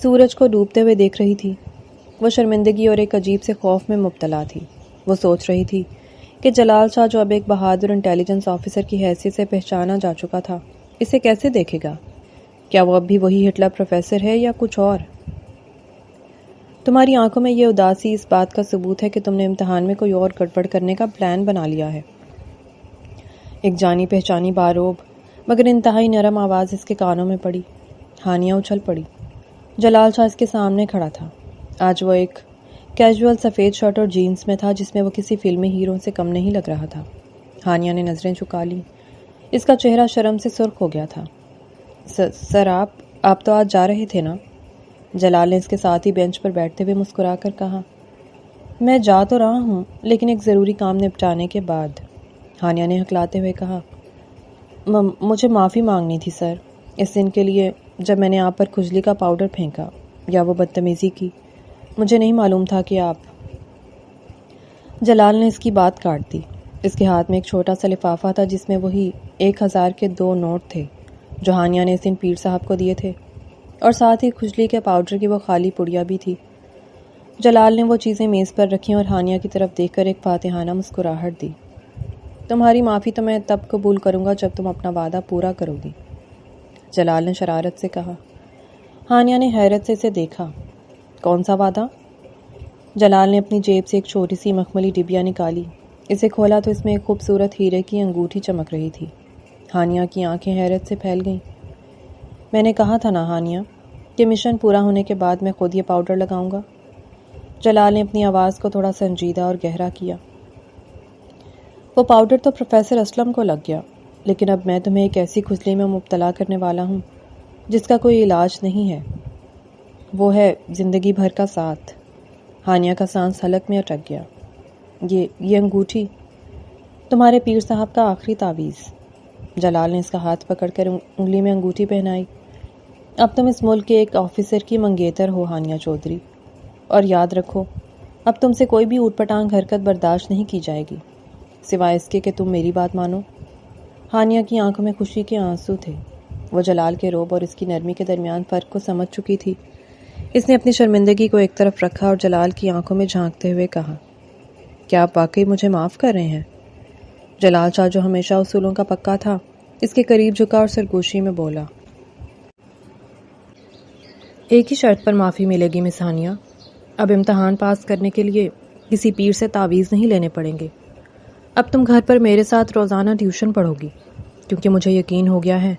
سورج کو ڈوبتے ہوئے دیکھ رہی تھی۔ وہ شرمندگی اور ایک عجیب سے خوف میں مبتلا تھی۔ وہ سوچ رہی تھی کہ جلال شاہ جو اب ایک بہادر انٹیلیجنس آفیسر کی حیثیت سے پہچانا جا چکا تھا، اسے کیسے دیکھے گا؟ کیا وہ اب بھی وہی ہٹلر پروفیسر ہے یا کچھ اور؟ تمہاری آنکھوں میں یہ اداسی اس بات کا ثبوت ہے کہ تم نے امتحان میں کوئی اور گڑبڑ کرنے کا پلان بنا لیا ہے۔ ایک جانی پہچانی باروب مگر انتہائی نرم آواز اس کے کانوں میں پڑی۔ ہانیہ اچھل پڑی۔ جلال شاہ اس کے سامنے کھڑا تھا۔ آج وہ ایک کیجول سفید شرٹ اور جینز میں تھا جس میں وہ کسی فلمی ہیرو سے کم نہیں لگ رہا تھا۔ ہانیہ نے نظریں جھکا لی۔ اس کا چہرہ شرم سے سرخ ہو گیا تھا۔ سر آپ تو آج جا رہے تھے نا؟ جلال نے اس کے ساتھ ہی بینچ پر بیٹھتے ہوئے مسکرا کر کہا۔ میں جا تو رہا ہوں لیکن ایک ضروری کام نپٹانے کے بعد۔ ہانیہ نے ہکلاتے ہوئے کہا۔ مجھے معافی مانگنی تھی سر، اس دن کے لیے جب میں نے آپ پر کھجلی کا پاؤڈر پھینکا یا وہ بدتمیزی کی۔ مجھے نہیں معلوم تھا کہ آپ۔ جلال نے اس کی بات کاٹ دی۔ اس کے ہاتھ میں ایک چھوٹا سا لفافہ تھا جس میں وہی 1000 کے 2 نوٹ تھے جو ہانیہ نے اس دن پیر صاحب کو دیے تھے، اور ساتھ ہی کھجلی کے پاؤڈر کی وہ خالی پڑیا بھی تھی۔ جلال نے وہ چیزیں میز پر رکھیں اور ہانیہ کی طرف دیکھ کر ایک فاتحانہ مسکراہٹ دی۔ تمہاری معافی تو میں تب قبول کروں گا جب تم اپنا وعدہ پورا کرو گی، جلال نے شرارت سے کہا۔ ہانیہ نے حیرت سے اسے دیکھا۔ کون سا وعدہ؟ جلال نے اپنی جیب سے ایک چھوٹی سی مخملی ڈبیا نکالی۔ اسے کھولا تو اس میں ایک خوبصورت ہیرے کی انگوٹھی چمک رہی تھی۔ ہانیہ کی آنکھیں حیرت سے پھیل گئیں۔ میں نے کہا تھا نا ہانیہ کہ مشن پورا ہونے کے بعد میں خود یہ پاؤڈر لگاؤں گا۔ جلال نے اپنی آواز کو تھوڑا سنجیدہ اور گہرا کیا۔ وہ پاؤڈر تو پروفیسر اسلم کو لگ گیا، لیکن اب میں تمہیں ایک ایسی کھجلی میں مبتلا کرنے والا ہوں جس کا کوئی علاج نہیں ہے۔ وہ ہے زندگی بھر کا ساتھ۔ ہانیہ کا سانس حلق میں اٹک گیا۔ یہ انگوٹھی تمہارے پیر صاحب کا آخری تعویذ۔ جلال نے اس کا ہاتھ پکڑ کر انگلی میں انگوٹھی پہنائی۔ اب تم اس ملک کے ایک آفیسر کی منگیتر ہو ہانیہ چودھری، اور یاد رکھو اب تم سے کوئی بھی اوٹ پٹانگ حرکت برداشت نہیں کی جائے گی سوائے اس کے کہ تم میری بات مانو۔ ہانیہ کی آنکھوں میں خوشی کے آنسو تھے۔ وہ جلال کے روب اور اس کی نرمی کے درمیان فرق کو سمجھ چکی تھی۔ اس نے اپنی شرمندگی کو ایک طرف رکھا اور جلال کی آنکھوں میں جھانکتے ہوئے کہا، کیا آپ واقعی مجھے معاف کر رہے ہیں؟ جلال شاہ جو ہمیشہ اصولوں کا پکا تھا اس کے قریب جھکا اور سرگوشی میں بولا، ایک ہی شرط پر معافی ملے گی مس ہانیہ۔ اب امتحان پاس کرنے کے لیے کسی پیر سے تعویذ نہیں لینے پڑیں گے۔ اب تم گھر پر میرے ساتھ روزانہ ٹیوشن پڑھو گی، کیونکہ مجھے یقین ہو گیا ہے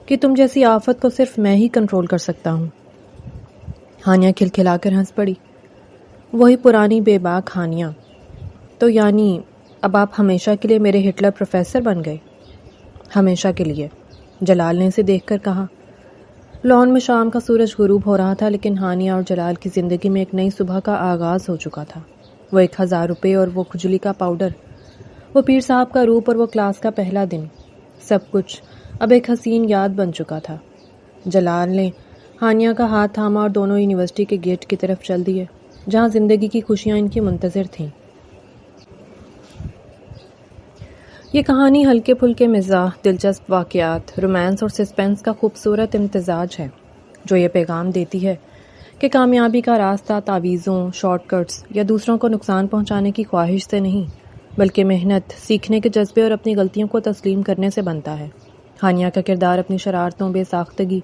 کہ تم جیسی آفت کو صرف میں ہی کنٹرول کر سکتا ہوں۔ ہانیہ کھلکھلا کر ہنس پڑی۔ وہی پرانی بے باک ہانیہ۔ تو یعنی اب آپ ہمیشہ کے لیے میرے ہٹلر پروفیسر بن گئے؟ ہمیشہ کے لیے، جلال نے اسے دیکھ کر کہا۔ لان میں شام کا سورج غروب ہو رہا تھا، لیکن ہانیہ اور جلال کی زندگی میں ایک نئی صبح کا آغاز ہو چکا تھا۔ وہ 1000 روپے اور وہ کھجلی کا پاؤڈر، وہ پیر صاحب کا روپ اور وہ کلاس کا پہلا دن، سب کچھ اب ایک حسین یاد بن چکا تھا۔ جلال نے ہانیہ کا ہاتھ تھاما اور دونوں یونیورسٹی کے گیٹ کی طرف چل دیے، جہاں زندگی کی خوشیاں ان کی منتظر تھیں۔ یہ کہانی ہلکے پھلکے مزاح، دلچسپ واقعات، رومانس اور سسپینس کا خوبصورت امتزاج ہے، جو یہ پیغام دیتی ہے کہ کامیابی کا راستہ تعویذوں، شارٹ کٹس یا دوسروں کو نقصان پہنچانے کی خواہش سے نہیں، بلکہ محنت، سیکھنے کے جذبے اور اپنی غلطیوں کو تسلیم کرنے سے بنتا ہے۔ ہانیہ کا کردار اپنی شرارتوں، بے ساختگی،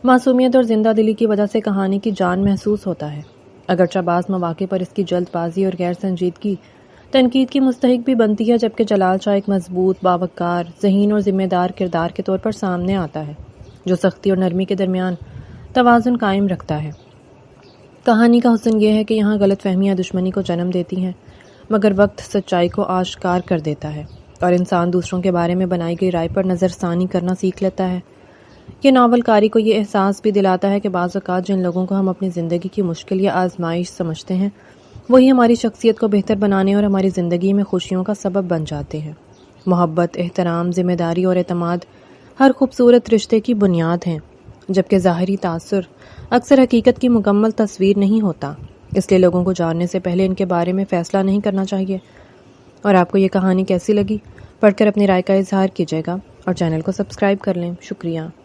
معصومیت اور زندہ دلی کی وجہ سے کہانی کی جان محسوس ہوتا ہے، اگرچہ بعض مواقع پر اس کی جلد بازی اور غیر سنجیدگی تنقید کی مستحق بھی بنتی ہے، جبکہ جلال شاہ ایک مضبوط، باوقار، ذہین اور ذمہ دار کردار کے طور پر سامنے آتا ہے، جو سختی اور نرمی کے درمیان توازن قائم رکھتا ہے۔ کہانی کا حسن یہ ہے کہ یہاں غلط فہمیاں دشمنی کو جنم دیتی ہیں، مگر وقت سچائی کو آشکار کر دیتا ہے اور انسان دوسروں کے بارے میں بنائی گئی رائے پر نظر ثانی کرنا سیکھ لیتا ہے۔ یہ ناول کاری کو یہ احساس بھی دلاتا ہے کہ بعض اوقات جن لوگوں کو ہم اپنی زندگی کی مشکل یا آزمائش سمجھتے ہیں، وہی ہماری شخصیت کو بہتر بنانے اور ہماری زندگی میں خوشیوں کا سبب بن جاتے ہیں۔ محبت، احترام، ذمہ داری اور اعتماد ہر خوبصورت رشتے کی بنیاد ہیں، جبکہ ظاہری تاثر اکثر حقیقت کی مکمل تصویر نہیں ہوتا۔ اس لیے لوگوں کو جاننے سے پہلے ان کے بارے میں فیصلہ نہیں کرنا چاہیے۔ اور آپ کو یہ کہانی کیسی لگی؟ پڑھ کر اپنی رائے کا اظہار کیجیے گا اور چینل کو سبسکرائب کر لیں۔ شکریہ۔